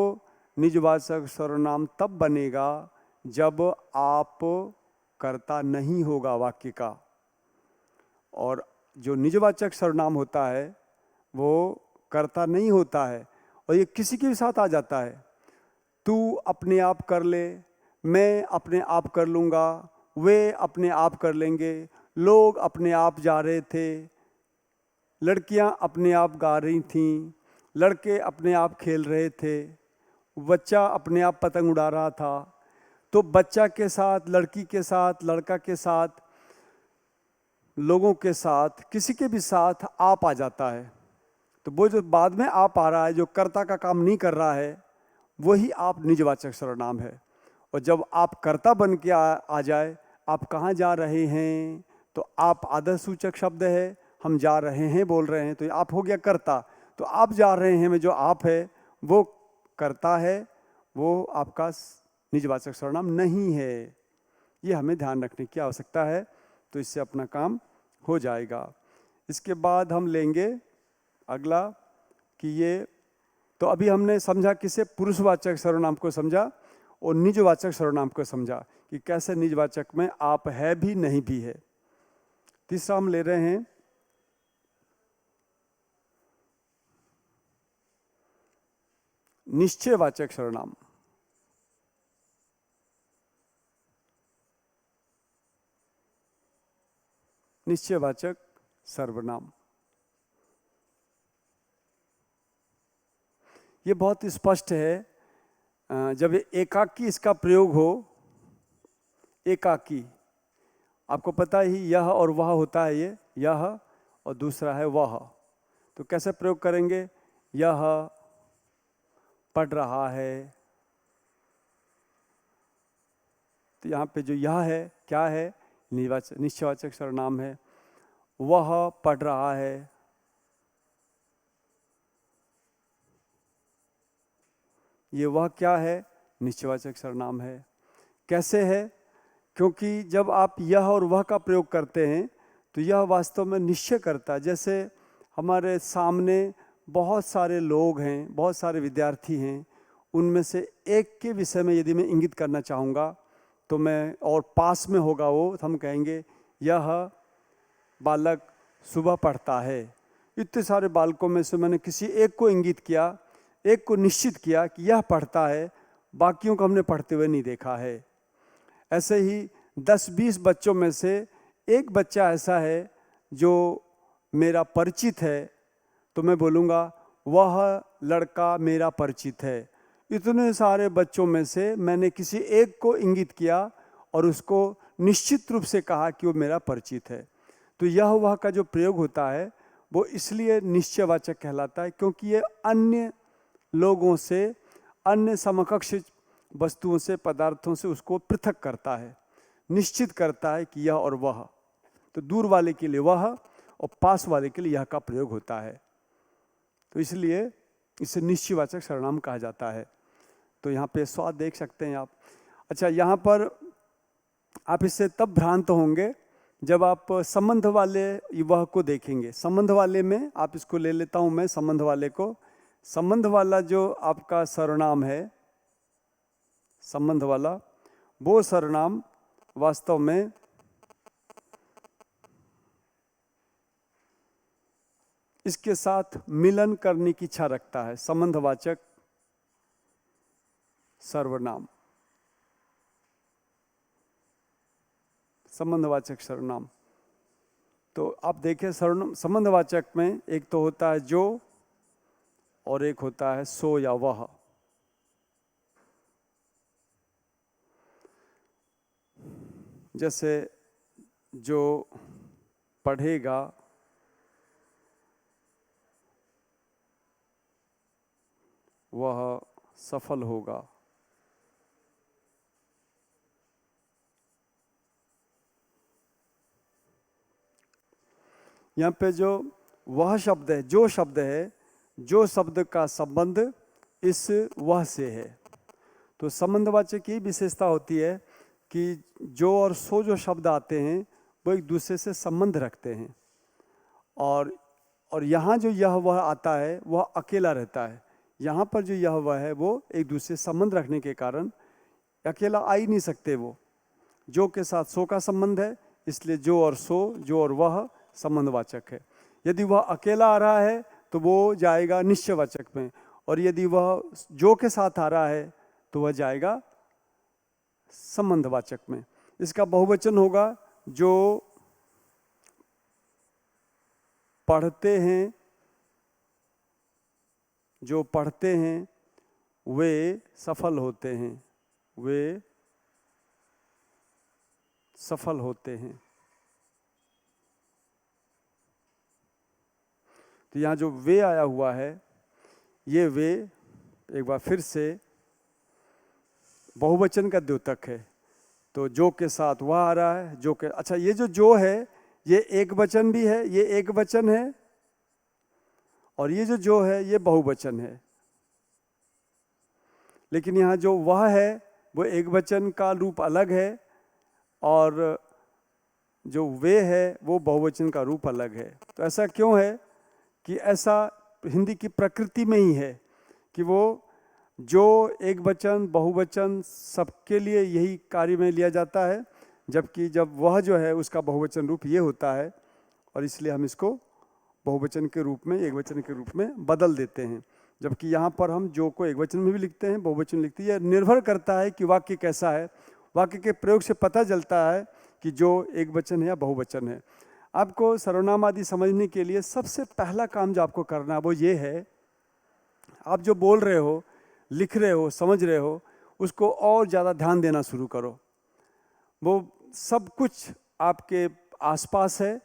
निजवाचक सर्वनाम तब बनेगा जब आप कर्ता नहीं होगा वाक्य का, और जो निजवाचक सर्वनाम होता है वो कर्ता नहीं होता है, और ये किसी के भी साथ आ जाता है। तू अपने आप कर ले, मैं अपने आप कर लूँगा, वे अपने आप कर लेंगे, लोग अपने आप जा रहे थे, लड़कियां अपने आप गा रही थीं, लड़के अपने आप खेल रहे थे, बच्चा अपने आप पतंग उड़ा रहा था। तो बच्चा के साथ, लड़की के साथ, लड़का के साथ, लोगों के साथ, किसी के भी साथ आप आ जाता है। तो वो जो बाद में आप आ रहा है, जो कर्ता का काम नहीं कर रहा है, वही आप निजवाचक सर्वनाम है। और जब आप कर्ता बन के आ जाए, आप कहाँ जा रहे हैं, तो आप आदर सूचक शब्द है, हम जा रहे हैं बोल रहे हैं, तो आप हो गया कर्ता। तो आप जा रहे हैं में जो आप है वो कर्ता है, वो आपका निजवाचक सर्वनाम नहीं है। ये हमें ध्यान रखने की आवश्यकता है, तो इससे अपना काम हो जाएगा। इसके बाद हम लेंगे अगला कि ये, तो अभी हमने समझा किसे, पुरुषवाचक सर्वनाम को समझा और निजवाचक सर्वनाम को समझा कि कैसे निजवाचक में आप है भी नहीं भी है। तीसरा हम ले रहे हैं निश्चयवाचक सर्वनाम। निश्चयवाचक सर्वनाम ये बहुत स्पष्ट है। जब एकाकी इसका प्रयोग हो, एकाकी, आपको पता ही यह और वह होता है, ये यह और दूसरा है वह। तो कैसे प्रयोग करेंगे? यह पढ़ रहा है, तो यहाँ पे जो यह है क्या है? निश्चयवाचक सर्वनाम है। वह पढ़ रहा है, ये वह क्या है? निश्चयवाचक सर्वनाम है। कैसे है? क्योंकि जब आप यह और वह का प्रयोग करते हैं तो यह वास्तव में निश्चय करता है। जैसे हमारे सामने बहुत सारे लोग हैं, बहुत सारे विद्यार्थी हैं, उनमें से एक के विषय में यदि मैं इंगित करना चाहूँगा तो मैं, और पास में होगा वो, तो हम कहेंगे यह बालक सुबह पढ़ता है। इतने सारे बालकों में से मैंने किसी एक को इंगित किया, एक को निश्चित किया कि यह पढ़ता है, बाकियों को हमने पढ़ते हुए नहीं देखा है। ऐसे ही 10-20 बच्चों में से एक बच्चा ऐसा है जो मेरा परिचित है, तो मैं बोलूँगा वह लड़का मेरा परिचित है। इतने सारे बच्चों में से मैंने किसी एक को इंगित किया और उसको निश्चित रूप से कहा कि वो मेरा परिचित है। तो यह वह का जो प्रयोग होता है वो इसलिए निश्चयवाचक कहलाता है क्योंकि ये अन्य लोगों से, अन्य समकक्ष वस्तुओं से, पदार्थों से उसको पृथक करता है, निश्चित करता है कि यह और वह। तो दूर वाले के लिए वह और पास वाले के लिए यह का प्रयोग होता है, तो इसलिए इसे निश्चयवाचक सर्वनाम कहा जाता है। तो यहाँ पे स्वाद देख सकते हैं आप। अच्छा, यहाँ पर आप इससे तब भ्रांत होंगे जब आप संबंध वाले वह को देखेंगे। संबंध वाले में आप इसको ले लेता हूँ मैं, संबंध वाले को। संबंध वाला जो आपका सर्वनाम है, संबंध वाला, वो सर्वनाम वास्तव में इसके साथ मिलन करने की इच्छा रखता है। संबंधवाचक सर्वनाम, संबंधवाचक सर्वनाम। तो आप देखें सर्वनाम संबंधवाचक में एक तो होता है जो, और एक होता है सो या वह। जैसे जो पढ़ेगा वह सफल होगा। यहाँ पे जो वह शब्द है, जो शब्द है, जो शब्द का संबंध इस वह से है। तो संबंधवाचक की विशेषता होती है कि जो और सो जो शब्द आते हैं वो एक दूसरे से संबंध रखते हैं, और यहाँ जो यह वह आता है वह अकेला रहता है। यहाँ पर जो यह वह है वो एक दूसरे से संबंध रखने के कारण अकेला आ ही नहीं सकते। वो जो के साथ सो का संबंध है, इसलिए जो और सो, जो और वह संबंधवाचक है। यदि वह अकेला आ रहा है तो वो जाएगा निश्चयवाचक में, और यदि वह जो के साथ आ रहा है तो वह जाएगा संबंधवाचक में। इसका बहुवचन होगा जो पढ़ते हैं, जो पढ़ते हैं वे सफल होते हैं, वे सफल होते हैं। तो यहाँ जो वे आया हुआ है, ये वे एक बार फिर से बहुवचन का द्योतक है। तो जो के साथ वह आ रहा है, जो के, अच्छा ये जो है ये एक वचन भी है, ये एक वचन है, और ये जो है ये बहुवचन है। लेकिन यहाँ जो वह है वो एक वचन का रूप अलग है, और जो वे है वो बहुवचन का रूप अलग है। तो ऐसा क्यों है कि ऐसा हिंदी की प्रकृति में ही है कि वो जो एक वचन बहुवचन सबके लिए यही कार्य में लिया जाता है, जबकि जब वह जो है उसका बहुवचन रूप ये होता है, और इसलिए हम इसको बहुवचन के रूप में एक वचन के रूप में बदल देते हैं। जबकि यहाँ पर हम जो को एक वचन में भी लिखते हैं, बहुवचन लिखते हैं। यह निर्भर करता है कि वाक्य कैसा है। वाक्य के प्रयोग से पता चलता है कि जो एक वचन है या बहुवचन है। आपको सर्वनाम आदि समझने के लिए सबसे पहला काम जो आपको करना है वो ये है, आप जो बोल रहे हो, लिख रहे हो, समझ रहे हो, उसको और ज़्यादा ध्यान देना शुरू करो। वो सब कुछ आपके आसपास है,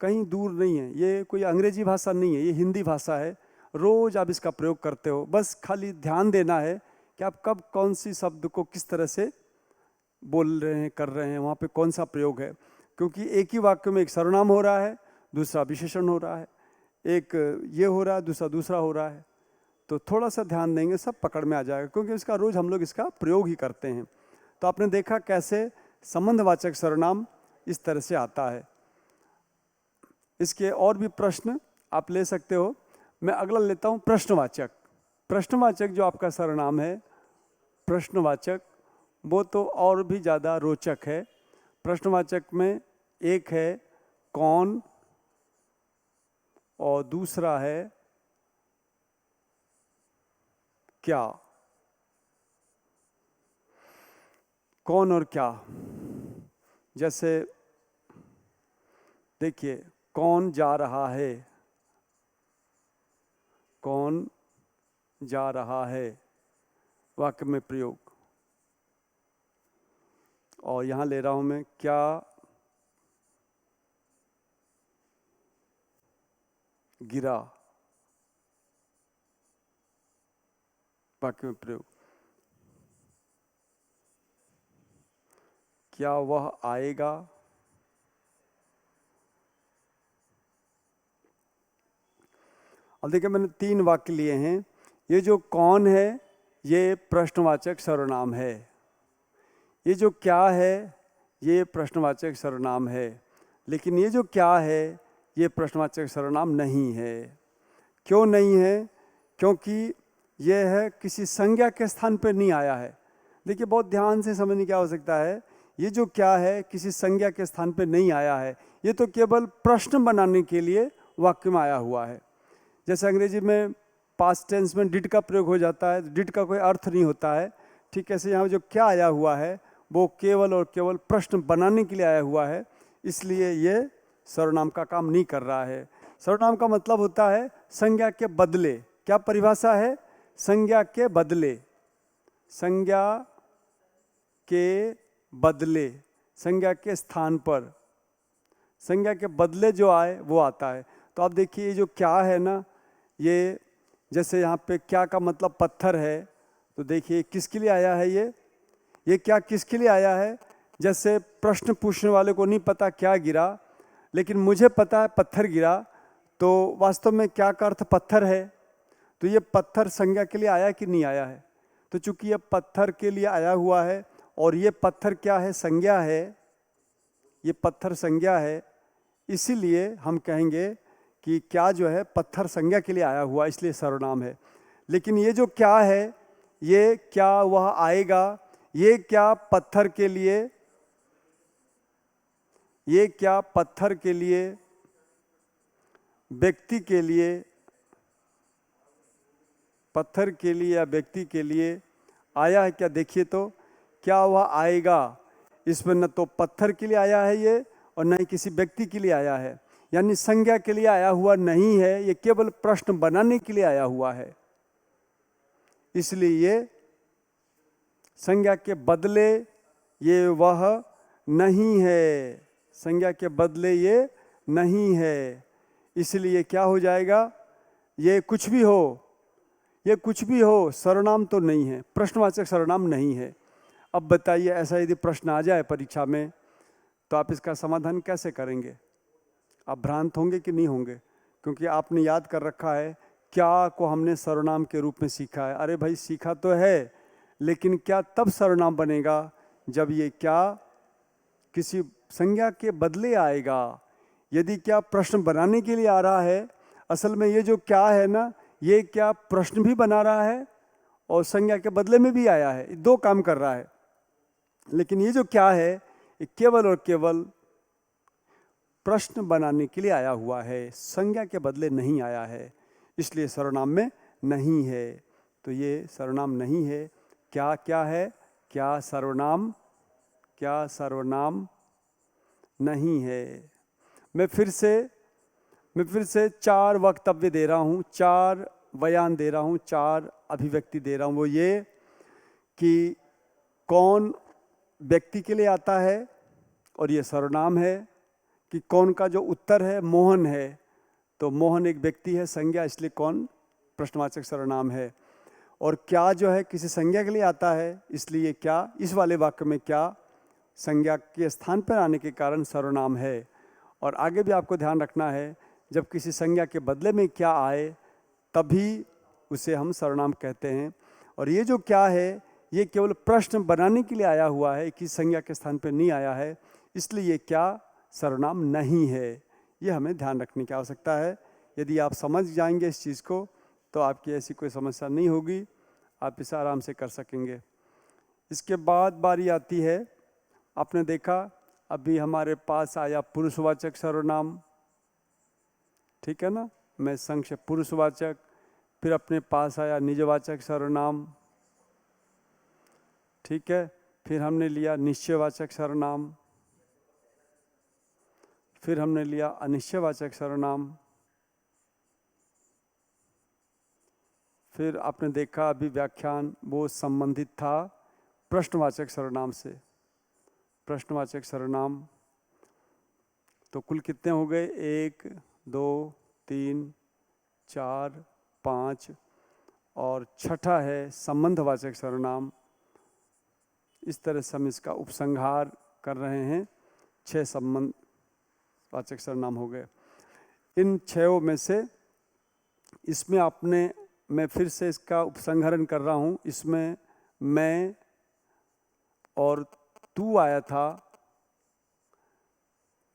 कहीं दूर नहीं है। ये कोई अंग्रेजी भाषा नहीं है, ये हिंदी भाषा है। रोज़ आप इसका प्रयोग करते हो, बस खाली ध्यान देना है कि आप कब कौन सी शब्द को किस तरह से बोल रहे हैं, कर रहे हैं, वहाँ पे कौन सा प्रयोग है। क्योंकि एक ही वाक्य में एक सर्वनाम हो रहा है, दूसरा विशेषण हो रहा है, एक ये हो रहा है, दूसरा हो रहा है। तो थोड़ा सा ध्यान देंगे सब पकड़ में आ जाएगा, क्योंकि इसका रोज़ हम लोग इसका प्रयोग ही करते हैं। तो आपने देखा कैसे संबंधवाचक सर्वनाम इस तरह से आता है। इसके और भी प्रश्न आप ले सकते हो। मैं अगला लेता हूँ प्रश्नवाचक। प्रश्नवाचक जो आपका सर्वनाम है, प्रश्नवाचक, वो तो और भी ज़्यादा रोचक है। प्रश्नवाचक में एक है कौन और दूसरा है क्या। कौन और क्या, जैसे देखिए, कौन जा रहा है, कौन जा रहा है, वाक्य में प्रयोग। और यहाँ ले रहा हूं मैं क्या गिरा, वाक्य में प्रयोग। क्या वह आएगा, अब देखिए मैंने 3 वाक्य लिए हैं। ये जो कौन है ये प्रश्नवाचक सर्वनाम है, ये जो क्या है ये प्रश्नवाचक सर्वनाम है, लेकिन ये जो क्या है ये प्रश्नवाचक सर्वनाम नहीं है। क्यों नहीं है? क्योंकि यह है किसी संज्ञा के स्थान पर नहीं आया है। देखिए बहुत ध्यान से समझने की आवश्यकता है। ये जो क्या है किसी संज्ञा के स्थान पर नहीं आया है, ये तो केवल प्रश्न बनाने के लिए वाक्य में आया हुआ है। जैसे अंग्रेजी में पास्ट टेंस में डिड का प्रयोग हो जाता है, डिड का कोई अर्थ नहीं होता है। ठीक है, ऐसे यहाँ जो क्या आया हुआ है वो केवल और केवल प्रश्न बनाने के लिए आया हुआ है, इसलिए ये सर्वनाम का काम नहीं कर रहा है। सर्वनाम का मतलब होता है संज्ञा के बदले क्या परिभाषा है? संज्ञा के बदले, संज्ञा के बदले, संज्ञा के स्थान पर, संज्ञा के बदले जो आए वो आता है। तो आप देखिए ये जो क्या है ना, ये जैसे यहाँ पे क्या का मतलब पत्थर है, तो देखिए किसके लिए आया है ये क्या किसके लिए आया है? जैसे प्रश्न पूछने वाले को नहीं पता क्या गिरा, लेकिन मुझे पता है पत्थर गिरा, तो वास्तव में क्या का अर्थ पत्थर है। तो ये पत्थर संज्ञा के लिए आया कि नहीं आया है? तो चूंकि ये पत्थर के लिए आया हुआ है और ये पत्थर क्या है? संज्ञा है, ये पत्थर संज्ञा है, इसीलिए हम कहेंगे कि क्या जो है पत्थर संज्ञा के लिए आया हुआ, इसलिए सर्वनाम है। लेकिन ये जो क्या है, ये क्या वह आएगा, ये क्या पत्थर के लिए, ये क्या पत्थर के लिए, व्यक्ति के लिए, पत्थर के लिए या व्यक्ति के लिए आया है क्या? देखिए तो क्या वह आएगा, इसमें न तो पत्थर के लिए आया है ये और न ही किसी व्यक्ति के लिए आया है, यानी संज्ञा के लिए आया हुआ नहीं है, ये केवल प्रश्न बनाने के लिए आया हुआ है। इसलिए ये संज्ञा के बदले ये वह नहीं है, संज्ञा के बदले ये नहीं है, इसलिए क्या हो जाएगा? ये कुछ भी हो, ये कुछ भी हो, सर्वनाम तो नहीं है, प्रश्नवाचक सर्वनाम नहीं है। अब बताइए ऐसा यदि प्रश्न आ जाए परीक्षा में तो आप इसका समाधान कैसे करेंगे? आप भ्रांत होंगे कि नहीं होंगे? क्योंकि आपने याद कर रखा है क्या को हमने सर्वनाम के रूप में सीखा है। अरे भाई सीखा तो है, लेकिन क्या तब सर्वनाम बनेगा जब ये क्या किसी संज्ञा के बदले आएगा। यदि क्या प्रश्न बनाने के लिए आ रहा है, असल में ये जो क्या है ना, ये क्या प्रश्न भी बना रहा है और संज्ञा के बदले में भी आया है, दो काम कर रहा है। लेकिन ये जो क्या है, ये केवल और केवल प्रश्न बनाने के लिए आया हुआ है, संज्ञा के बदले नहीं आया है, इसलिए सर्वनाम में नहीं है। तो ये सर्वनाम नहीं है। क्या क्या है? क्या सर्वनाम, क्या सर्वनाम नहीं है। मैं फिर से 4 वक्तव्य दे रहा हूँ, 4 बयान दे रहा हूँ, 4 अभिव्यक्ति दे रहा हूँ। वो ये कि कौन व्यक्ति के लिए आता है और ये सर्वनाम है, कि कौन का जो उत्तर है मोहन है, तो मोहन एक व्यक्ति है संज्ञा, इसलिए कौन प्रश्नवाचक सर्वनाम है। और क्या जो है किसी संज्ञा के लिए आता है, इसलिए क्या इस वाले वाक्य में क्या संज्ञा के स्थान पर आने के कारण सर्वनाम है। और आगे भी आपको ध्यान रखना है, जब किसी संज्ञा के बदले में क्या आए तभी उसे हम सर्वनाम कहते हैं। और ये जो क्या है, ये केवल प्रश्न बनाने के लिए आया हुआ है, कि संज्ञा के स्थान पर नहीं आया है, इसलिए ये क्या सर्वनाम नहीं है। ये हमें ध्यान रखने की आवश्यकता है। यदि आप समझ जाएंगे इस चीज़ को तो आपकी ऐसी कोई समस्या नहीं होगी, आप इसे आराम से कर सकेंगे। इसके बाद बारी आती है, आपने देखा अभी हमारे पास आया पुरुषवाचक सर्वनाम, ठीक है ना, मैं संक्षेप पुरुषवाचक, फिर अपने पास आया निजवाचक सर्वनाम, ठीक है, फिर हमने लिया निश्चयवाचक सर्वनाम, फिर हमने लिया अनिश्चयवाचक सर्वनाम, फिर आपने देखा अभी व्याख्यान वो संबंधित था प्रश्नवाचक सर्वनाम से। प्रश्नवाचक सर्वनाम तो कुल कितने हो गए? 1 2 3 4 5 और छठा है संबंधवाचक सर्वनाम। इस तरह से हम इसका उपसंहार कर रहे हैं। 6 संबंधवाचक सर्वनाम हो गए। इन 6 में से इसमें आपने, मैं फिर से इसका उपसंहरण कर रहा हूँ, इसमें मैं और तू आया था,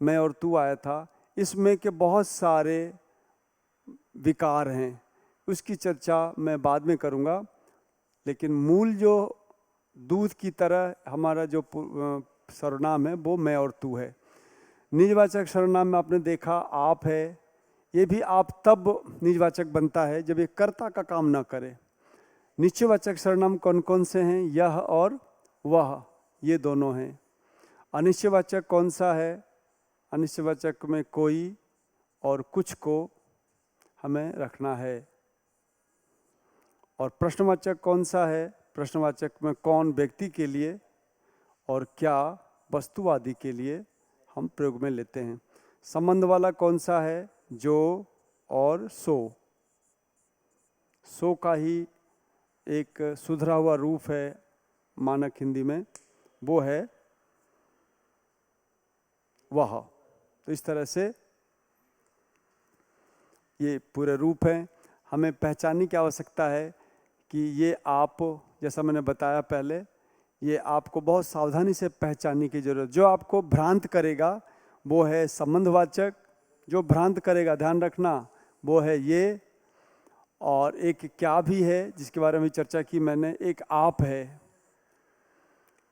मैं और तू आया था, इसमें के बहुत सारे विकार हैं, उसकी चर्चा मैं बाद में करूँगा। लेकिन मूल जो दूध की तरह हमारा जो सर्वनाम है वो मैं और तू है। निजवाचक सर्वनाम में आपने देखा आप है, ये भी आप तब निजवाचक बनता है जब ये कर्ता का काम ना करे। निश्चयवाचक सर्वनाम कौन कौन से हैं? यह और वह, ये दोनों हैं। अनिश्चयवाचक कौन सा है? अनिश्चयवाचक में कोई और कुछ को हमें रखना है। और प्रश्नवाचक कौन सा है? प्रश्नवाचक में कौन व्यक्ति के लिए और क्या वस्तुवादी के लिए हम प्रयोग में लेते हैं। संबंध वाला कौन सा है? जो और सो। सो का ही एक सुधरा हुआ रूप है मानक हिंदी में, वो है वह। तो इस तरह से ये पूरे रूप हैं। हमें पहचानने की आवश्यकता है कि ये आप, जैसा मैंने बताया पहले, ये आपको बहुत सावधानी से पहचानने की जरूरत। जो आपको भ्रांत करेगा वो है संबंधवाचक, जो भ्रांत करेगा ध्यान रखना वो है ये। और एक क्या भी है जिसके बारे में चर्चा की मैंने, एक आप है।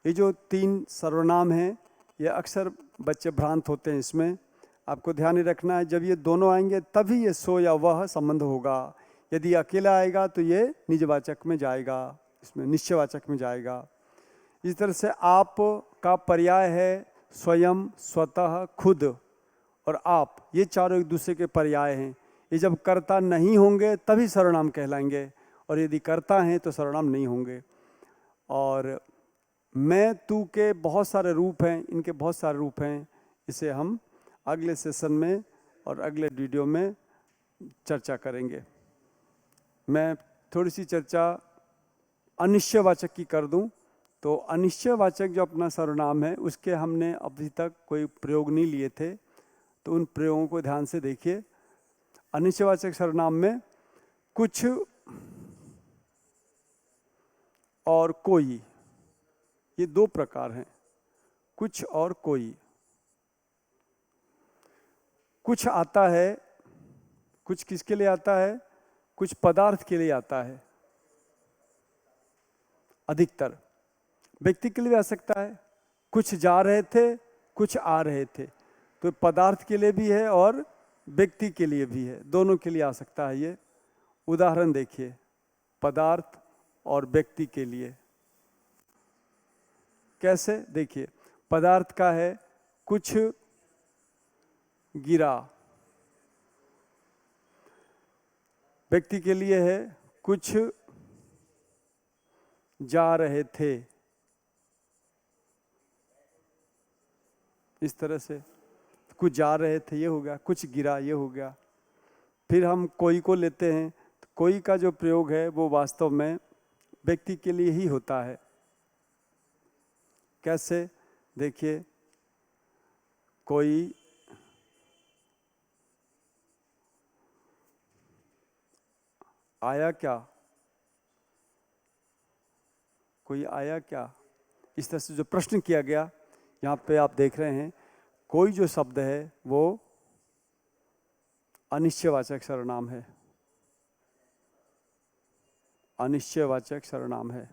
ये जो तीन सर्वनाम हैं ये अक्सर बच्चे भ्रांत होते हैं इसमें। आपको ध्यान ही रखना है, जब ये दोनों आएंगे तभी ये सो या वह संबंध होगा। यदि अकेला आएगा तो ये निजवाचक में जाएगा, इसमें निश्चयवाचक में जाएगा। इस तरह से आप का पर्याय है स्वयं, स्वतः, खुद और आप। ये चारों एक दूसरे के पर्याय हैं। ये जब कर्ता नहीं होंगे तभी सर्वनाम कहलाएंगे, और यदि कर्ता हैं तो सर्वनाम नहीं होंगे। और मैं, तू के बहुत सारे रूप हैं, इनके बहुत सारे रूप हैं। इसे हम अगले सेशन में और अगले वीडियो में चर्चा करेंगे। मैं थोड़ी सी चर्चा अनिश्चयवाचक की कर दूं। तो अनिश्चयवाचक जो अपना सर्वनाम है उसके हमने अभी तक कोई प्रयोग नहीं लिए थे, तो उन प्रयोगों को ध्यान से देखिए। अनिश्चयवाचक सर्वनाम में कुछ और कोई, ये दो प्रकार हैं, कुछ और कोई। कुछ आता है, कुछ किसके लिए आता है? कुछ पदार्थ के लिए आता है। अधिकतर व्यक्ति के लिए भी आ सकता है। कुछ जा रहे थे, कुछ आ रहे थे, तो पदार्थ के लिए भी है और व्यक्ति के लिए भी है, दोनों के लिए आ सकता है। ये उदाहरण देखिए, पदार्थ और व्यक्ति के लिए कैसे? देखिए, पदार्थ का है कुछ गिरा, व्यक्ति के लिए है कुछ जा रहे थे। इस तरह से कुछ जा रहे थे ये हो गया, कुछ गिरा ये हो गया। फिर हम कोई को लेते हैं, तो कोई का जो प्रयोग है वो वास्तव में व्यक्ति के लिए ही होता है। कैसे? देखिए, कोई आया क्या? कोई आया क्या? इस तरह से जो प्रश्न किया गया, यहाँ पे आप देख रहे हैं कोई जो शब्द है वो अनिश्चयवाचक सर्वनाम है। अनिश्चयवाचक सर्वनाम है।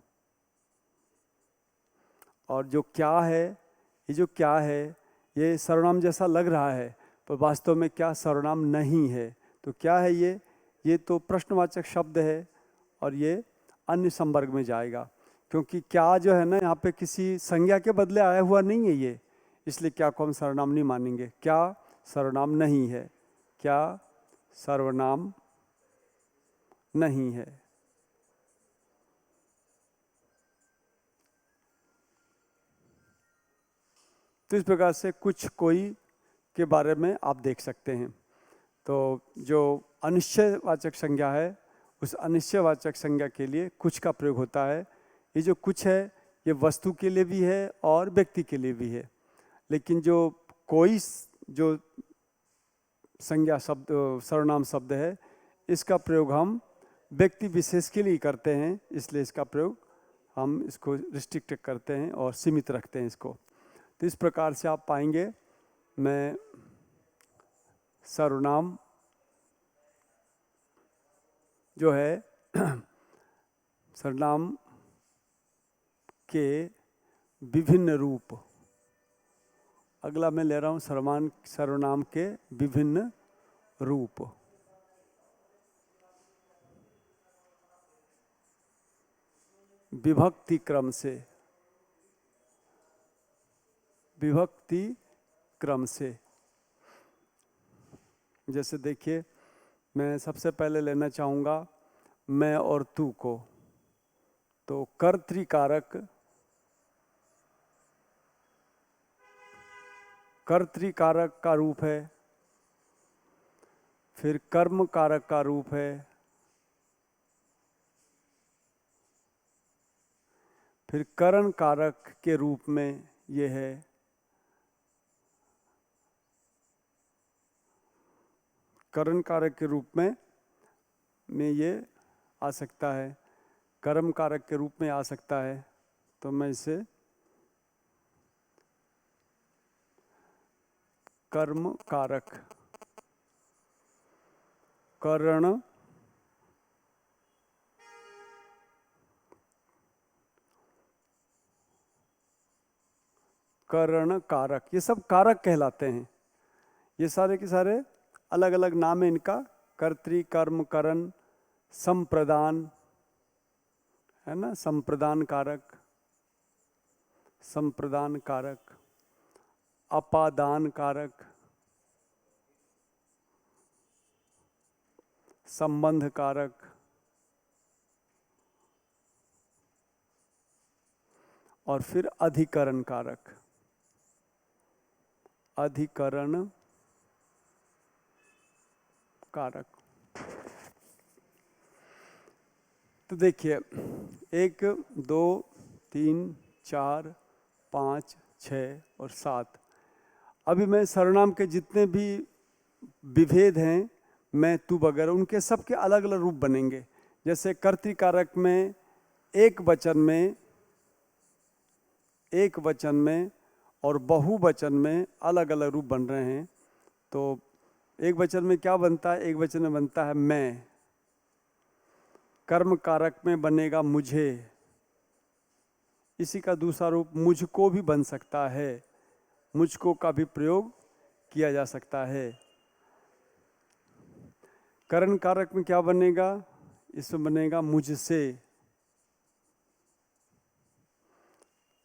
और जो क्या है, ये जो क्या है ये सर्वनाम जैसा लग रहा है, पर वास्तव में क्या सर्वनाम नहीं है। तो क्या है ये तो प्रश्नवाचक शब्द है और ये अन्य संवर्ग में जाएगा, क्योंकि क्या जो है ना यहाँ पे किसी संज्ञा के बदले आया हुआ नहीं है ये, इसलिए क्या को हम सर्वनाम नहीं मानेंगे। क्या सर्वनाम नहीं है, क्या सर्वनाम नहीं है। तो इस प्रकार से कुछ कोई के बारे में आप देख सकते हैं। तो जो अनिश्चयवाचक संज्ञा है, उस अनिश्चयवाचक संज्ञा के लिए कुछ का प्रयोग होता है। ये जो कुछ है ये वस्तु के लिए भी है और व्यक्ति के लिए भी है। लेकिन जो कोई जो संज्ञा शब्द, सर्वनाम शब्द है, इसका प्रयोग हम व्यक्ति विशेष के लिए करते हैं, इसलिए इसका प्रयोग हम इसको रिस्ट्रिक्ट करते हैं और सीमित रखते हैं इसको। तो इस प्रकार से आप पाएंगे मैं सर्वनाम जो है सर्वनाम के विभिन्न रूप। अगला मैं ले रहा हूँ सर्वनाम के विभिन्न रूप। विभक्ति क्रम से, विभक्ति क्रम से। जैसे देखिए, मैं सबसे पहले लेना चाहूँगा मैं और तू को। तो कर्तृकारक का रूप है, फिर कर्म कारक का रूप है, फिर करण कारक के रूप में ये है, करण कारक के रूप में ये आ सकता है, कर्म कारक के रूप में आ सकता है। तो मैं इसे कर्म कारक, करण करण कारक, ये सब कारक कहलाते हैं। ये सारे के सारे अलग अलग नाम है इनका। कर्तृ, कर्म, करण, संप्रदान है ना, संप्रदान कारक, संप्रदान कारक, अपादान कारक, संबंध कारक, और फिर अधिकरण कारक, अधिकरण कारक। तो देखिए 1 2 3 4 5 6 और 7, अभी मैं सर्वनाम के जितने भी विभेद हैं, मैं तू वगैरह, उनके सबके अलग अलग रूप बनेंगे। जैसे कर्तृकारक में एक वचन में और बहुवचन में अलग अलग रूप बन रहे हैं। तो एक वचन में क्या बनता है? एक वचन में बनता है मैं। कर्म कारक में बनेगा मुझे। इसी का दूसरा रूप मुझको भी बन सकता है, मुझको का भी प्रयोग किया जा सकता है। करण कारक में क्या बनेगा? इसमें बनेगा मुझसे।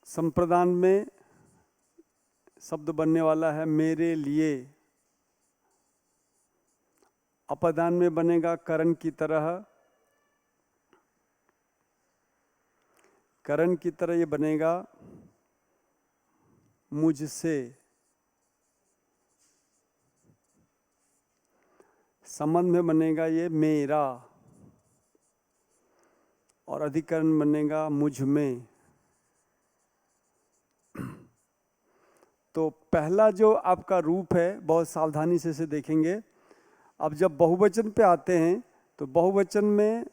संप्रदान में शब्द बनने वाला है मेरे लिए। अपदान में बनेगा करण की तरह, करण की तरह ये बनेगा मुझसे। संबंध में बनेगा ये मेरा, और अधिकरण बनेगा मुझ में। तो पहला जो आपका रूप है, बहुत सावधानी से इसे देखेंगे। अब जब बहुवचन पे आते हैं तो बहुवचन में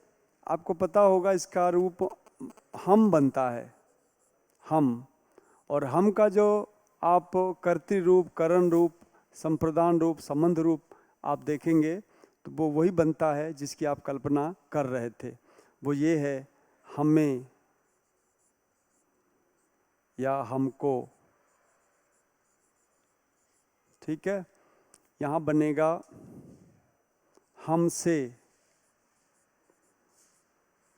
आपको पता होगा इसका रूप हम बनता है, हम। और हम का जो आप कर्तृ रूप, करण रूप, संप्रदान रूप, संबंध रूप आप देखेंगे तो वो वही बनता है जिसकी आप कल्पना कर रहे थे। वो ये है हमें या हमको। ठीक है, यहाँ बनेगा हमसे,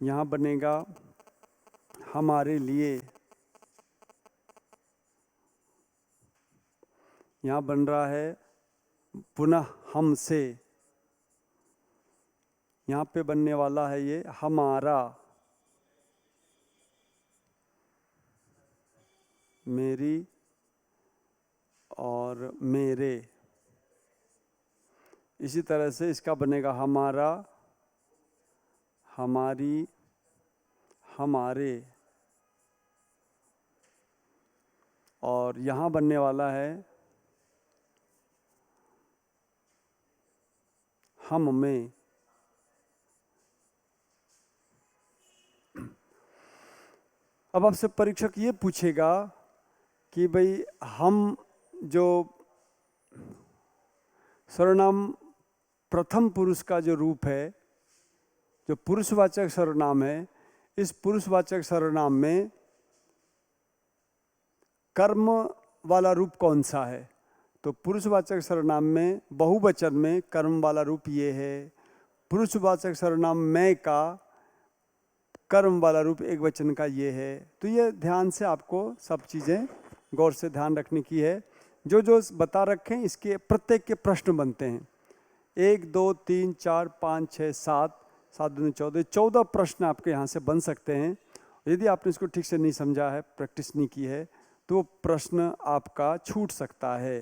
यहाँ बनेगा हमारे लिए, यहाँ बन रहा है पुनः हमसे, यहाँ पे बनने वाला है ये हमारा, मेरी और मेरे। इसी तरह से इसका बनेगा हमारा, हमारी, हमारे। और यहाँ बनने वाला है हम में। अब आपसे परीक्षक ये पूछेगा कि भाई हम जो सर्वनाम प्रथम पुरुष का जो रूप है, जो पुरुषवाचक सर्वनाम है, इस पुरुषवाचक सर्वनाम में कर्म वाला रूप कौन सा है? तो पुरुषवाचक सर्वनाम में बहुवचन में कर्म वाला रूप ये है। पुरुषवाचक सर्वनाम मैं का कर्म वाला रूप एक वचन का ये है। तो ये ध्यान से आपको सब चीज़ें गौर से ध्यान रखने की है। जो जो बता रखे इसके प्रत्येक के प्रश्न बनते हैं। 1 2 3 4 5 6 7 7 दूनी 14, 14 प्रश्न आपके यहाँ से बन सकते हैं। यदि आपने इसको ठीक से नहीं समझा है, प्रैक्टिस नहीं की है, तो प्रश्न आपका छूट सकता है।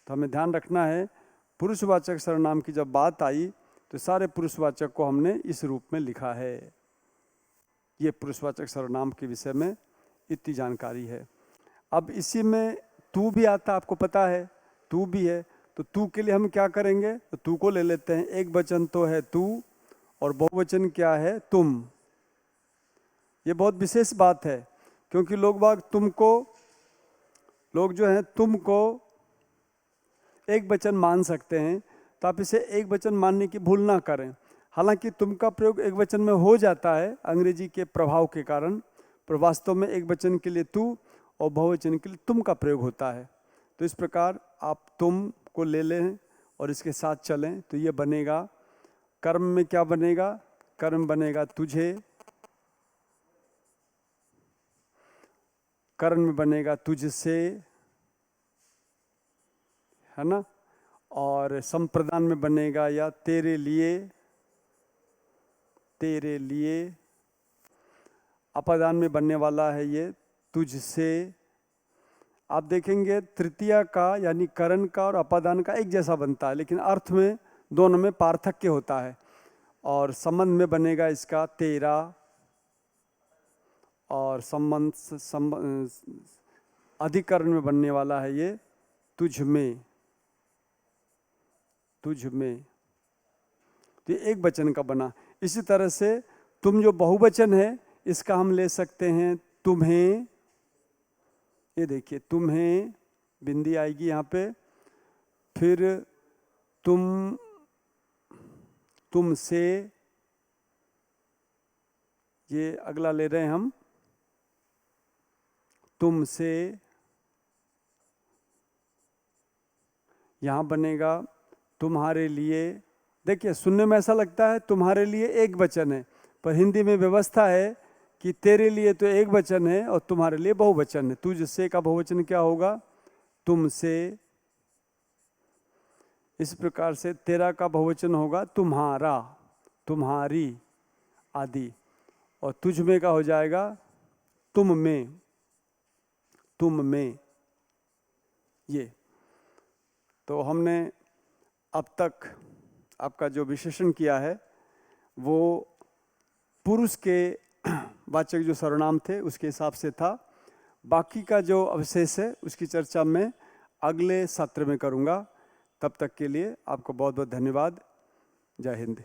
तो हमें ध्यान रखना है, पुरुषवाचक सर्वनाम की जब बात आई तो सारे पुरुषवाचक को हमने इस रूप में लिखा है। ये पुरुषवाचक सर्वनाम के विषय में इतनी जानकारी है। अब इसी में तू भी आता, आपको पता है तू भी है, तो तू के लिए हम क्या करेंगे, तो तू को ले लेते हैं। एक वचन तो है तू और बहुवचन क्या है, तुम। ये बहुत विशेष बात है, क्योंकि लोग जो हैं तुमको एक वचन मान सकते हैं, तो आप इसे एक वचन मानने की भूल ना करें। हालांकि तुम का प्रयोग एक वचन में हो जाता है अंग्रेजी के प्रभाव के कारण, पर वास्तव में एक वचन के लिए तू और बहुवचन के लिए तुम का प्रयोग होता है। तो इस प्रकार आप तुम को ले लें और इसके साथ चलें, तो ये बनेगा, कर्म में क्या बनेगा, कर्म बनेगा तुझे, कर्म में बनेगा तुझसे, है ना, और संप्रदान में बनेगा या तेरे लिए, तेरे लिए। अपादान में बनने वाला है ये तुझसे। आप देखेंगे तृतीया का यानी करण का और अपादान का एक जैसा बनता है, लेकिन अर्थ में दोनों में पार्थक्य होता है। और संबंध में बनेगा इसका तेरा, और अधिकरण में बनने वाला है ये तुझ में, तुझ में। तो एक वचन का बना। इसी तरह से तुम जो बहुवचन है इसका हम ले सकते हैं तुम्हें। ये देखिए तुम्हें, बिंदी आएगी यहाँ पे, फिर तुमसे, ये अगला ले रहे हैं हम, तुमसे। यहाँ बनेगा तुम्हारे लिए। देखिए सुनने में ऐसा लगता है तुम्हारे लिए एक वचन है, पर हिंदी में व्यवस्था है कि तेरे लिए तो एक वचन है और तुम्हारे लिए बहुवचन है। तुझसे का बहुवचन क्या होगा, तुमसे। इस प्रकार से तेरा का बहुवचन होगा तुम्हारा, तुम्हारी आदि, और तुझ में का हो जाएगा तुम में, तुम में। ये तो हमने अब तक आपका जो विशेषण किया है वो पुरुष के वाचक जो सर्वनाम थे उसके हिसाब से था। बाकी का जो अवशेष है उसकी चर्चा मैं अगले सत्र में करूंगा। तब तक के लिए आपको बहुत बहुत धन्यवाद। जय हिंद।